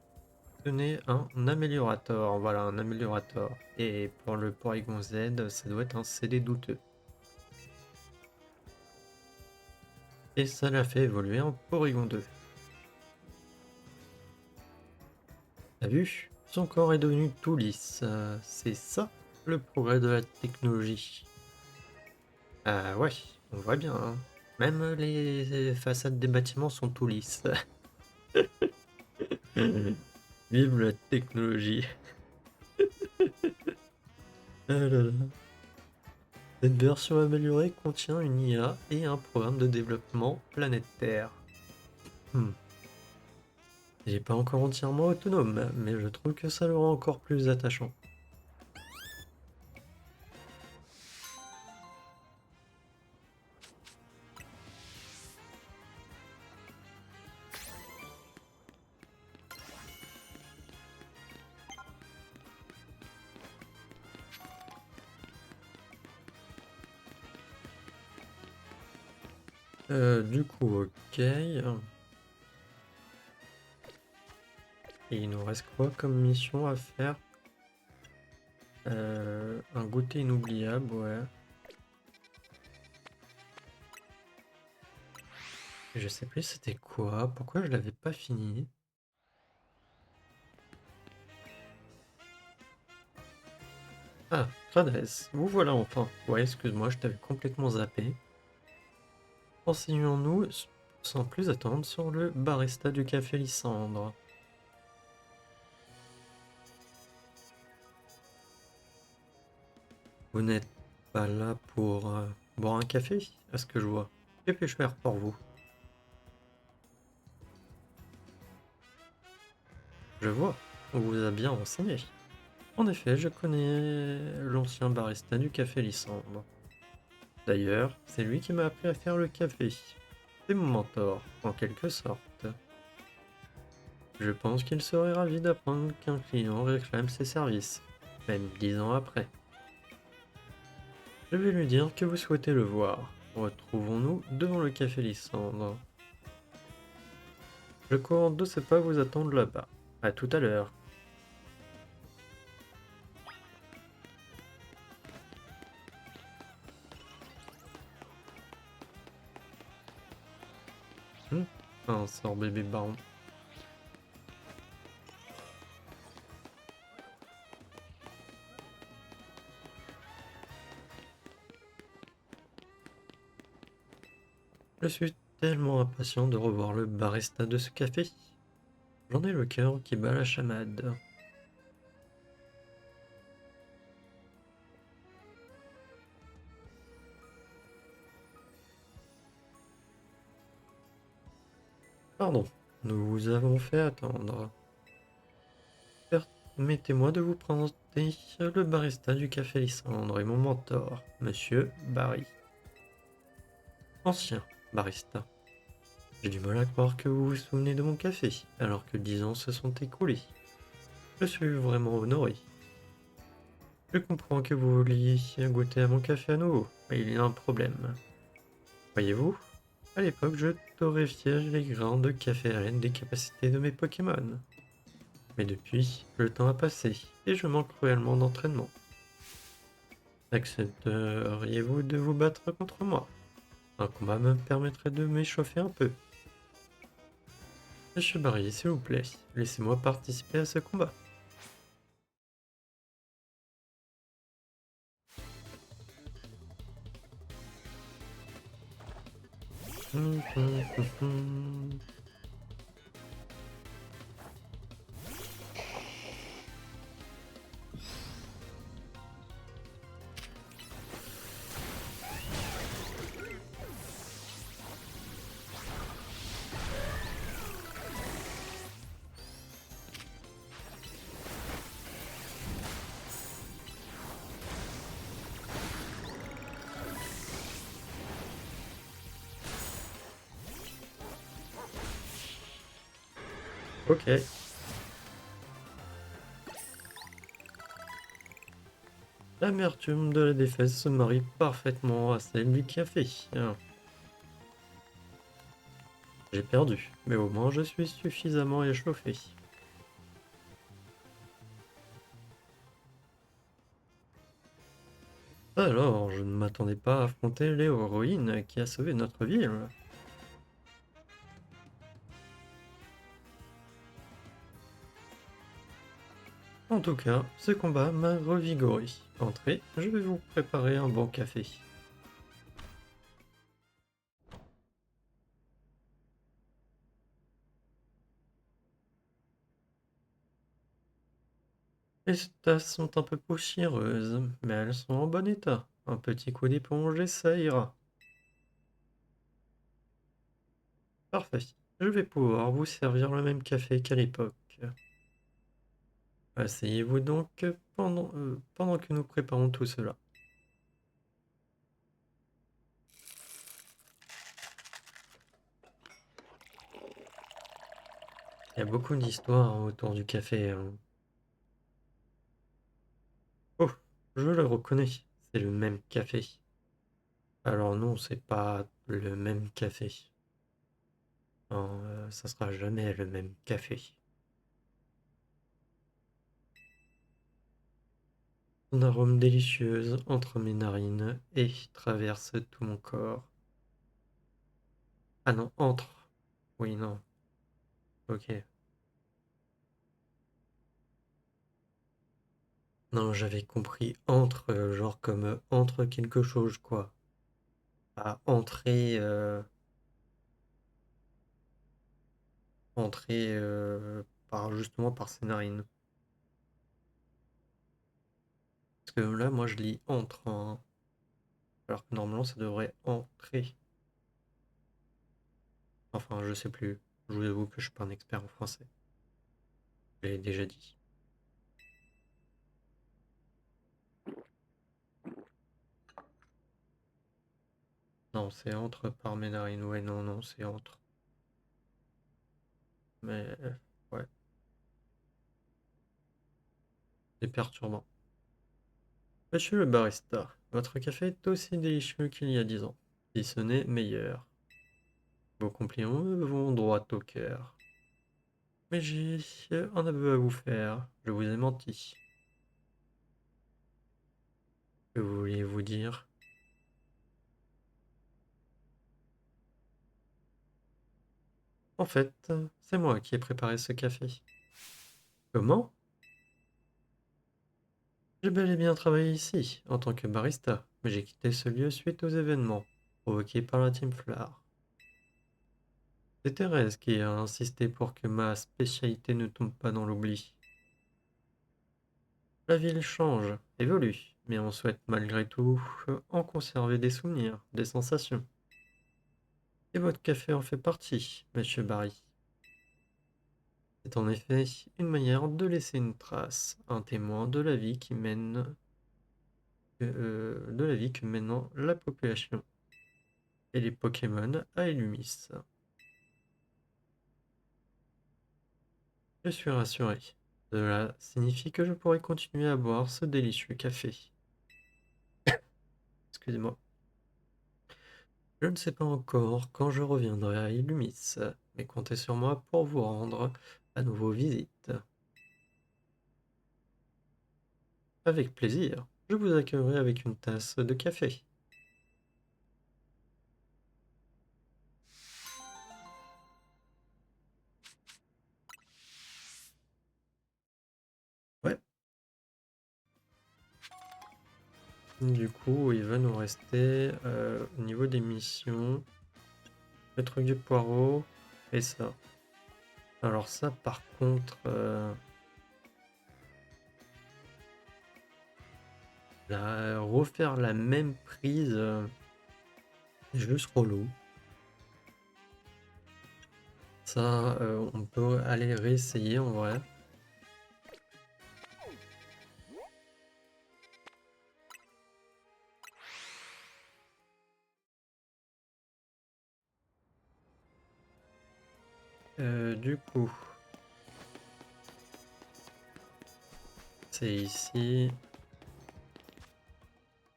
tenait un améliorateur, voilà un améliorateur. Et pour le Porygon Z, ça doit être un CD douteux. Et ça l'a fait évoluer en Porygon 2. T'as vu? Son corps est devenu tout lisse. C'est ça le progrès de la technologie. Ouais, on voit bien, hein. Même les façades des bâtiments sont tout lisses. Vive la technologie. Ah là là. Cette version améliorée contient une IA et un programme de développement planète Terre. Hmm. Il n'est pas encore entièrement autonome, mais je trouve que ça le rend encore plus attachant. Du coup, ok. Et il nous reste quoi comme mission à faire? Un goûter inoubliable, ouais. Je sais plus c'était quoi, pourquoi je l'avais pas fini. Ah, Grades, vous voilà enfin. Ouais, excuse-moi, je t'avais complètement zappé. Enseignons-nous sans plus attendre sur le barista du café Lysandre. Vous n'êtes pas là pour boire un café, à ce que je vois. Que puis-je faire pour vous? Je vois, on vous a bien renseigné. En effet, je connais l'ancien barista du café Lysandre. D'ailleurs, c'est lui qui m'a appris à faire le café. C'est mon mentor, en quelque sorte. Je pense qu'il serait ravi d'apprendre qu'un client réclame ses services, même 10 ans après. Je vais lui dire que vous souhaitez le voir. Retrouvons-nous devant le café Lysandre. Je commande de ce pas vous attendre là-bas. À tout à l'heure. Un sort bébé baron. Je suis tellement impatient de revoir le barista de ce café. J'en ai le cœur qui bat la chamade. Pardon, nous vous avons fait attendre. Permettez-moi de vous présenter le barista du Café Lysandre et mon mentor, Monsieur Barry. Ancien barista. J'ai du mal à croire que vous vous souvenez de mon café, alors que 10 ans se sont écoulés. Je suis vraiment honoré. Je comprends que vous vouliez goûter à mon café à nouveau, mais il y a un problème. Voyez-vous, à l'époque, je torréfiais les grains de café à l'aide des capacités de mes Pokémon. Mais depuis, le temps a passé, et je manque cruellement d'entraînement. Accepteriez-vous de vous battre contre moi? Un combat me permettrait de m'échauffer un peu. Monsieur Barry, s'il vous plaît, laissez-moi participer à ce combat. Ok. L'amertume de la défaite se marie parfaitement à celle du café. J'ai perdu, mais au moins je suis suffisamment échauffé. Alors, je ne m'attendais pas à affronter l'héroïne qui a sauvé notre ville. En tout cas, ce combat m'a revigoré. Entrez, je vais vous préparer un bon café. Les tasses sont un peu poussiéreuses, mais elles sont en bon état. Un petit coup d'éponge et ça ira. Parfait. Je vais pouvoir vous servir le même café qu'à l'époque. Asseyez-vous donc pendant que nous préparons tout cela. Il y a beaucoup d'histoires autour du café, hein. Oh, je le reconnais, c'est le même café. Alors non, c'est pas le même café. Non, ça sera jamais le même café. Son arôme délicieux entre mes narines et traverse tout mon corps. Ah non, entre. Oui, non. Ok. Non, j'avais compris entre, genre comme entre quelque chose, quoi. À entrer, entrer par justement par ses narines. Parce que là, moi, je lis entre, hein, alors que normalement, ça devrait entrer. Enfin, je sais plus. Je vous avoue que je suis pas un expert en français. Je l'ai déjà dit. Non, c'est entre par mes narines. Ouais, non, non, c'est entre. Mais ouais, c'est perturbant. Monsieur le barista, votre café est aussi délicieux qu'il y a 10 ans, si ce n'est meilleur. Vos compliments me vont droit au cœur. Mais j'ai un aveu à vous faire. Je vous ai menti. Que vouliez-vous dire? En fait, c'est moi qui ai préparé ce café. Comment? J'ai bel et bien travaillé ici, en tant que barista, mais j'ai quitté ce lieu suite aux événements provoqués par la Team Flower. C'est Thérèse qui a insisté pour que ma spécialité ne tombe pas dans l'oubli. La ville change, évolue, mais on souhaite malgré tout en conserver des souvenirs, des sensations. Et votre café en fait partie, monsieur Barry. C'est en effet une manière de laisser une trace, un témoin de la vie de la vie que mène la population et les Pokémon à Illumis. Je suis rassuré. Cela signifie que je pourrai continuer à boire ce délicieux café. Excusez-moi. Je ne sais pas encore quand je reviendrai à Illumis, mais comptez sur moi pour vous rendre à nouveau visite. Avec plaisir, je vous accueillerai avec une tasse de café. Ouais, du coup, il va nous rester au niveau des missions, le truc du poireau et ça. Alors ça, par contre, refaire la même prise, c'est juste relou. Ça, on peut aller réessayer en vrai. Du coup, c'est ici.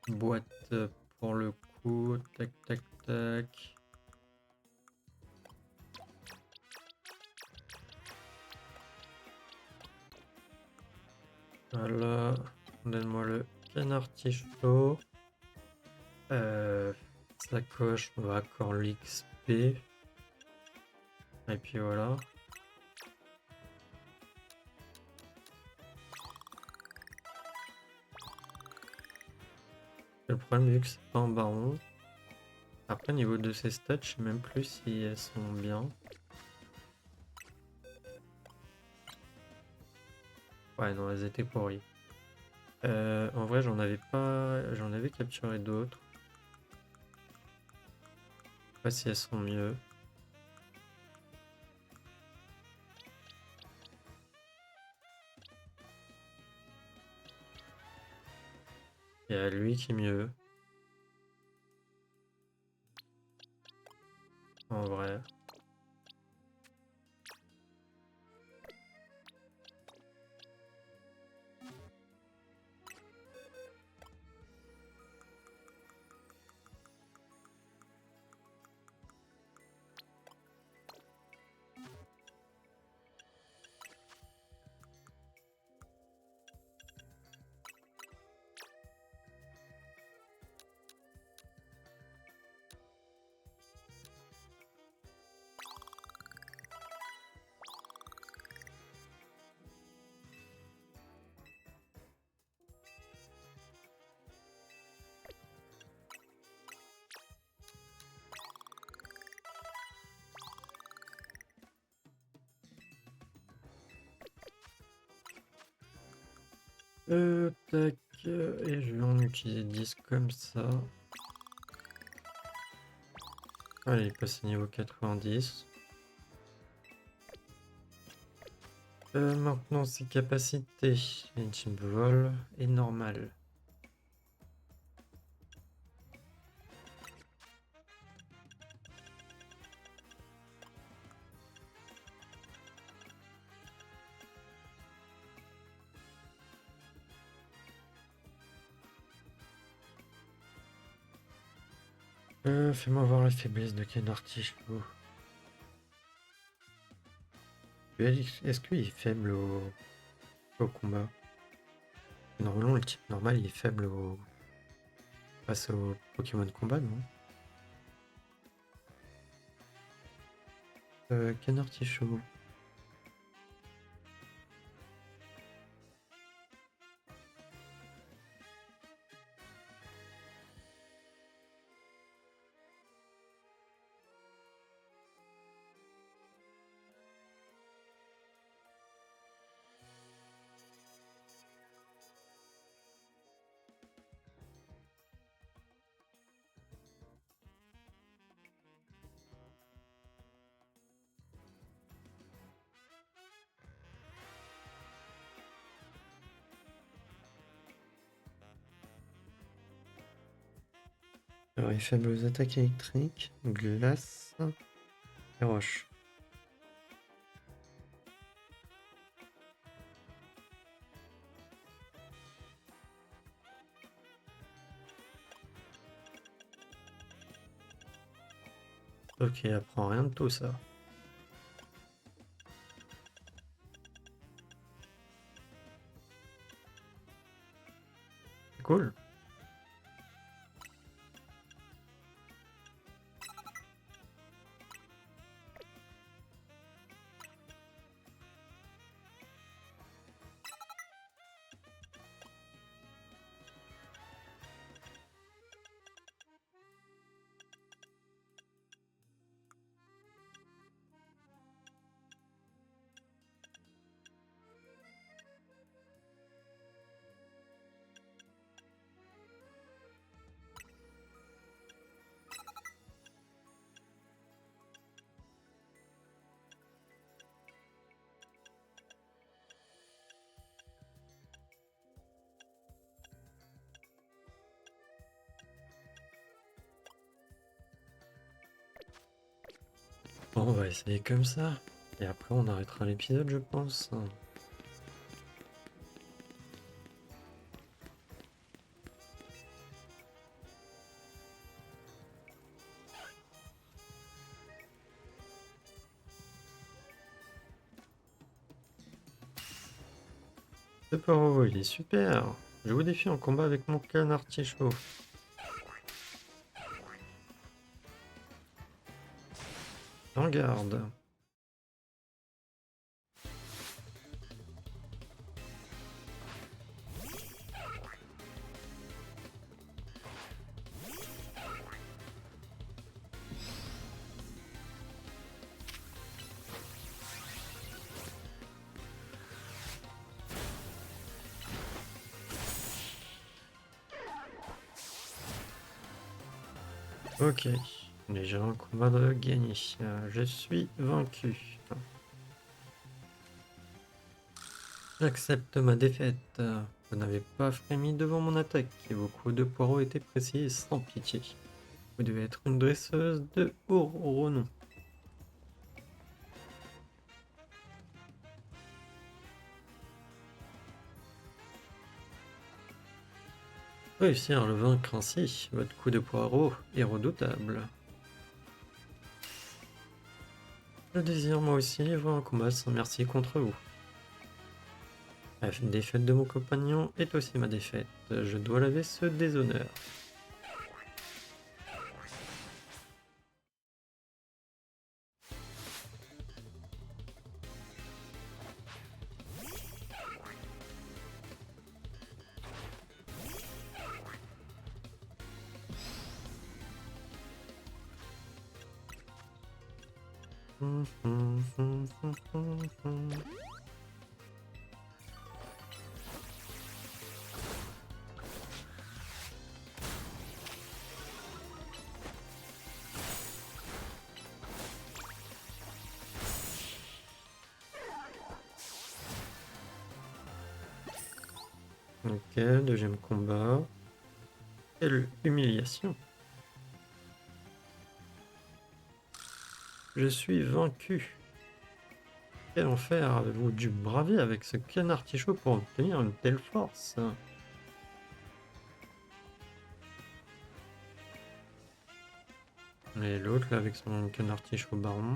Boîte pour le coup. Tac, tac, tac. Voilà. Donne-moi le canard artichaut. Sacoche, on va encore l'XP. Et puis voilà. Le problème, vu que c'est pas un baron. Après, niveau de ses stats, je sais même plus si elles sont bien. Ouais, non, elles étaient pourries. En vrai, j'en avais pas. J'en avais capturé d'autres. Je sais pas si elles sont mieux. Il y a lui qui est mieux. En vrai. Tac, et je vais en utiliser 10 comme ça. Allez, il est passé niveau 90. Maintenant, ses capacités. Ultime vol et normal. Fais-moi voir la faiblesse de Ken Artichaut. Est-ce qu'il est faible au combat? Normalement, le type normal, il est faible face au Pokémon combat, non? Ken Artichaut. Alors, les faibles attaques électriques, glace et roche. Ok, elle apprend rien de tout ça. Cool. Bon, on va essayer comme ça. Et après, on arrêtera l'épisode, je pense. Ce paro, il est super. Je vous défie en combat avec mon canard artichaut. En garde. Ok. Déjà un combat de gagné. Je suis vaincu. J'accepte ma défaite. Vous n'avez pas frémi devant mon attaque et vos coups de poireau étaient précis et sans pitié. Vous devez être une dresseuse de haut renom. Réussir à le vaincre ainsi, votre coup de poireau est redoutable. Je désire moi aussi livrer un combat sans merci contre vous. La défaite de mon compagnon est aussi ma défaite. Je dois laver ce déshonneur. Ok, deuxième combat. Quelle humiliation. Je suis vaincu. Quel enfer avez-vous dû braver avec ce canard artichaut pour obtenir une telle force? Et l'autre là avec son canard artichaut baron.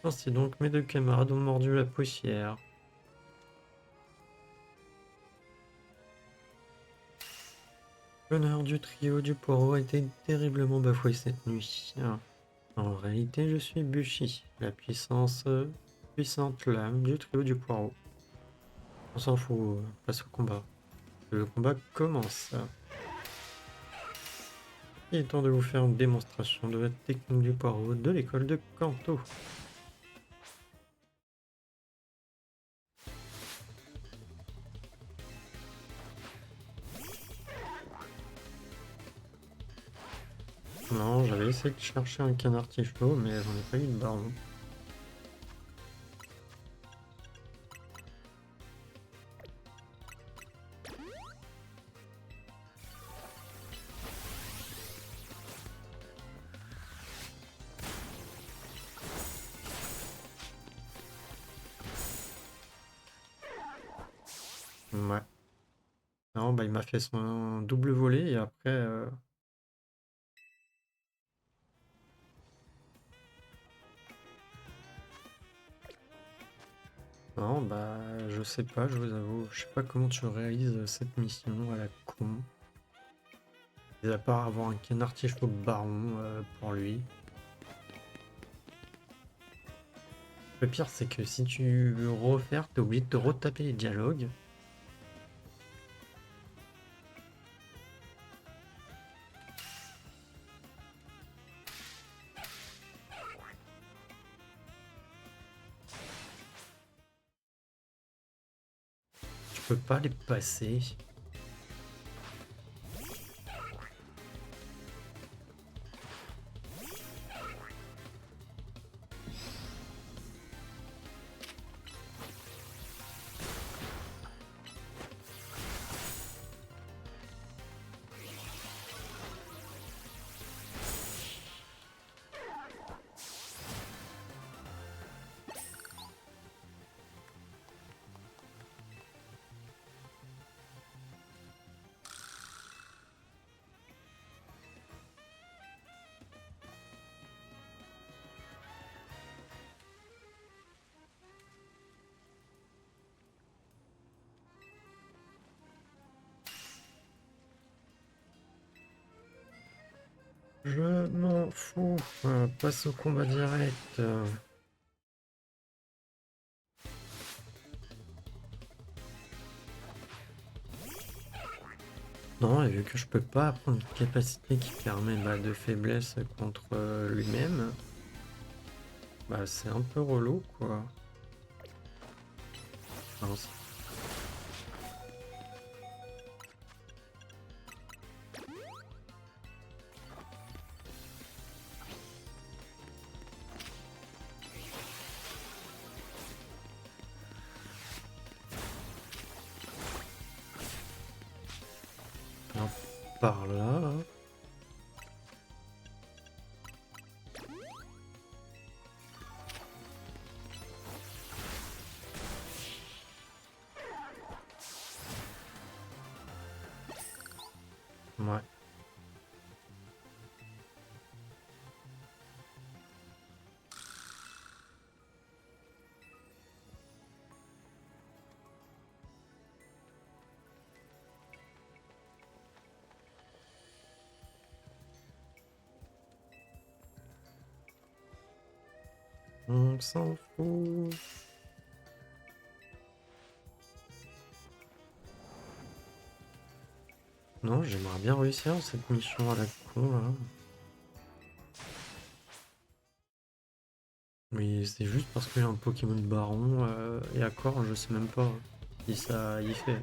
Ainsi donc mes deux camarades ont mordu la poussière. L'honneur du trio du poireau a été terriblement bafoué cette nuit. En réalité, je suis Bushi, la puissante lame du trio du poireau. On s'en fout, passe au combat. Le combat commence. Il est temps de vous faire une démonstration de la technique du poireau de l'école de Kanto. Non, j'avais essayé de chercher un canard artichaut, mais j'en ai pas eu de baron. Ouais. Non, bah il m'a fait son double volet et après. Non, bah je sais pas, je vous avoue. Je sais pas comment tu réalises cette mission à la con. Et à part avoir un canard artichaut baron pour lui. Le pire, c'est que si tu veux refaire, t'es obligé de te retaper les dialogues. Tu peux pas les passer. Je m'en fous. Passe au combat direct. Non, et vu que je peux pas apprendre une capacité qui permet de faiblesse contre lui-même, bah c'est un peu relou quoi. Mince. Alors, par là. Ouais. On s'en fout. Non, j'aimerais bien réussir cette mission à la con là. Mais c'est juste parce que j'ai un Pokémon Baron et Accord, je sais même pas si ça y fait.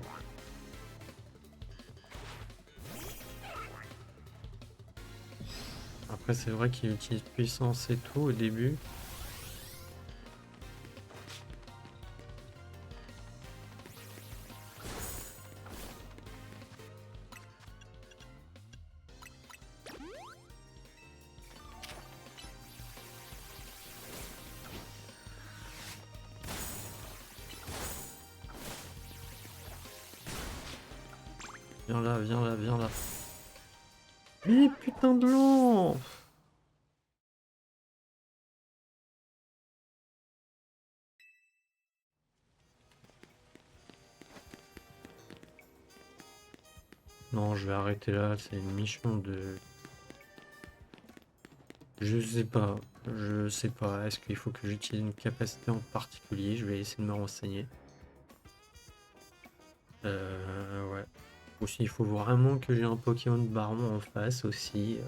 Après, c'est vrai qu'il utilise puissance et tout au début. Viens là, viens là, viens là. Mais putain de lent! Non, je vais arrêter là, c'est une mission de... Je sais pas, je sais pas. Est-ce qu'il faut que j'utilise une capacité en particulier? Je vais essayer de me renseigner. Ouais. Ou s'il faut vraiment que j'ai un Pokémon Baron en face aussi.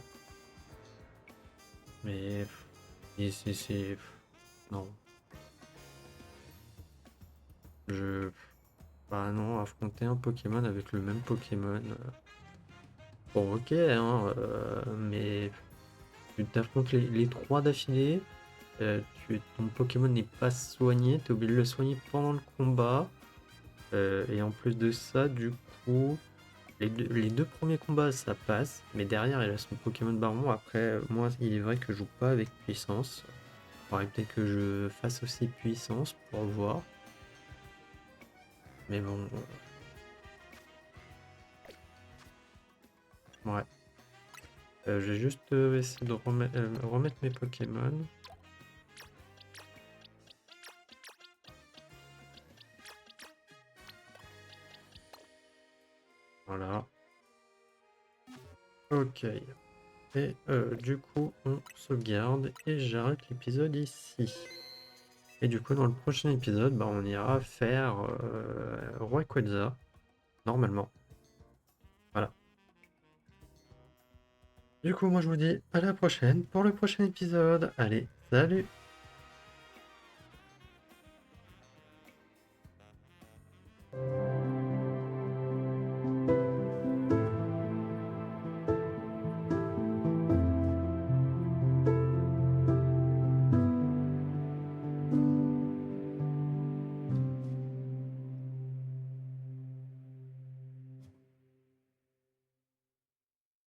Mais... Non. Je... Bah non, affronter un Pokémon avec le même Pokémon... Bon, ok, hein, mais tu t'affrontes les trois d'affilée, ton Pokémon n'est pas soigné, t'es obligé de le soigner pendant le combat, et en plus de ça, du coup, les deux premiers combats ça passe, mais derrière il a son Pokémon Baron. Après, moi il est vrai que je joue pas avec puissance, faudrait peut-être que je fasse aussi puissance pour voir, mais bon. Ouais. Je vais juste essayer de remettre mes Pokémon. Voilà. Ok. Et du coup, on sauvegarde et j'arrête l'épisode ici. Et du coup, dans le prochain épisode, bah, on ira faire Rayquaza, normalement. Voilà. Du coup, moi je vous dis à la prochaine pour le prochain épisode. Allez, salut!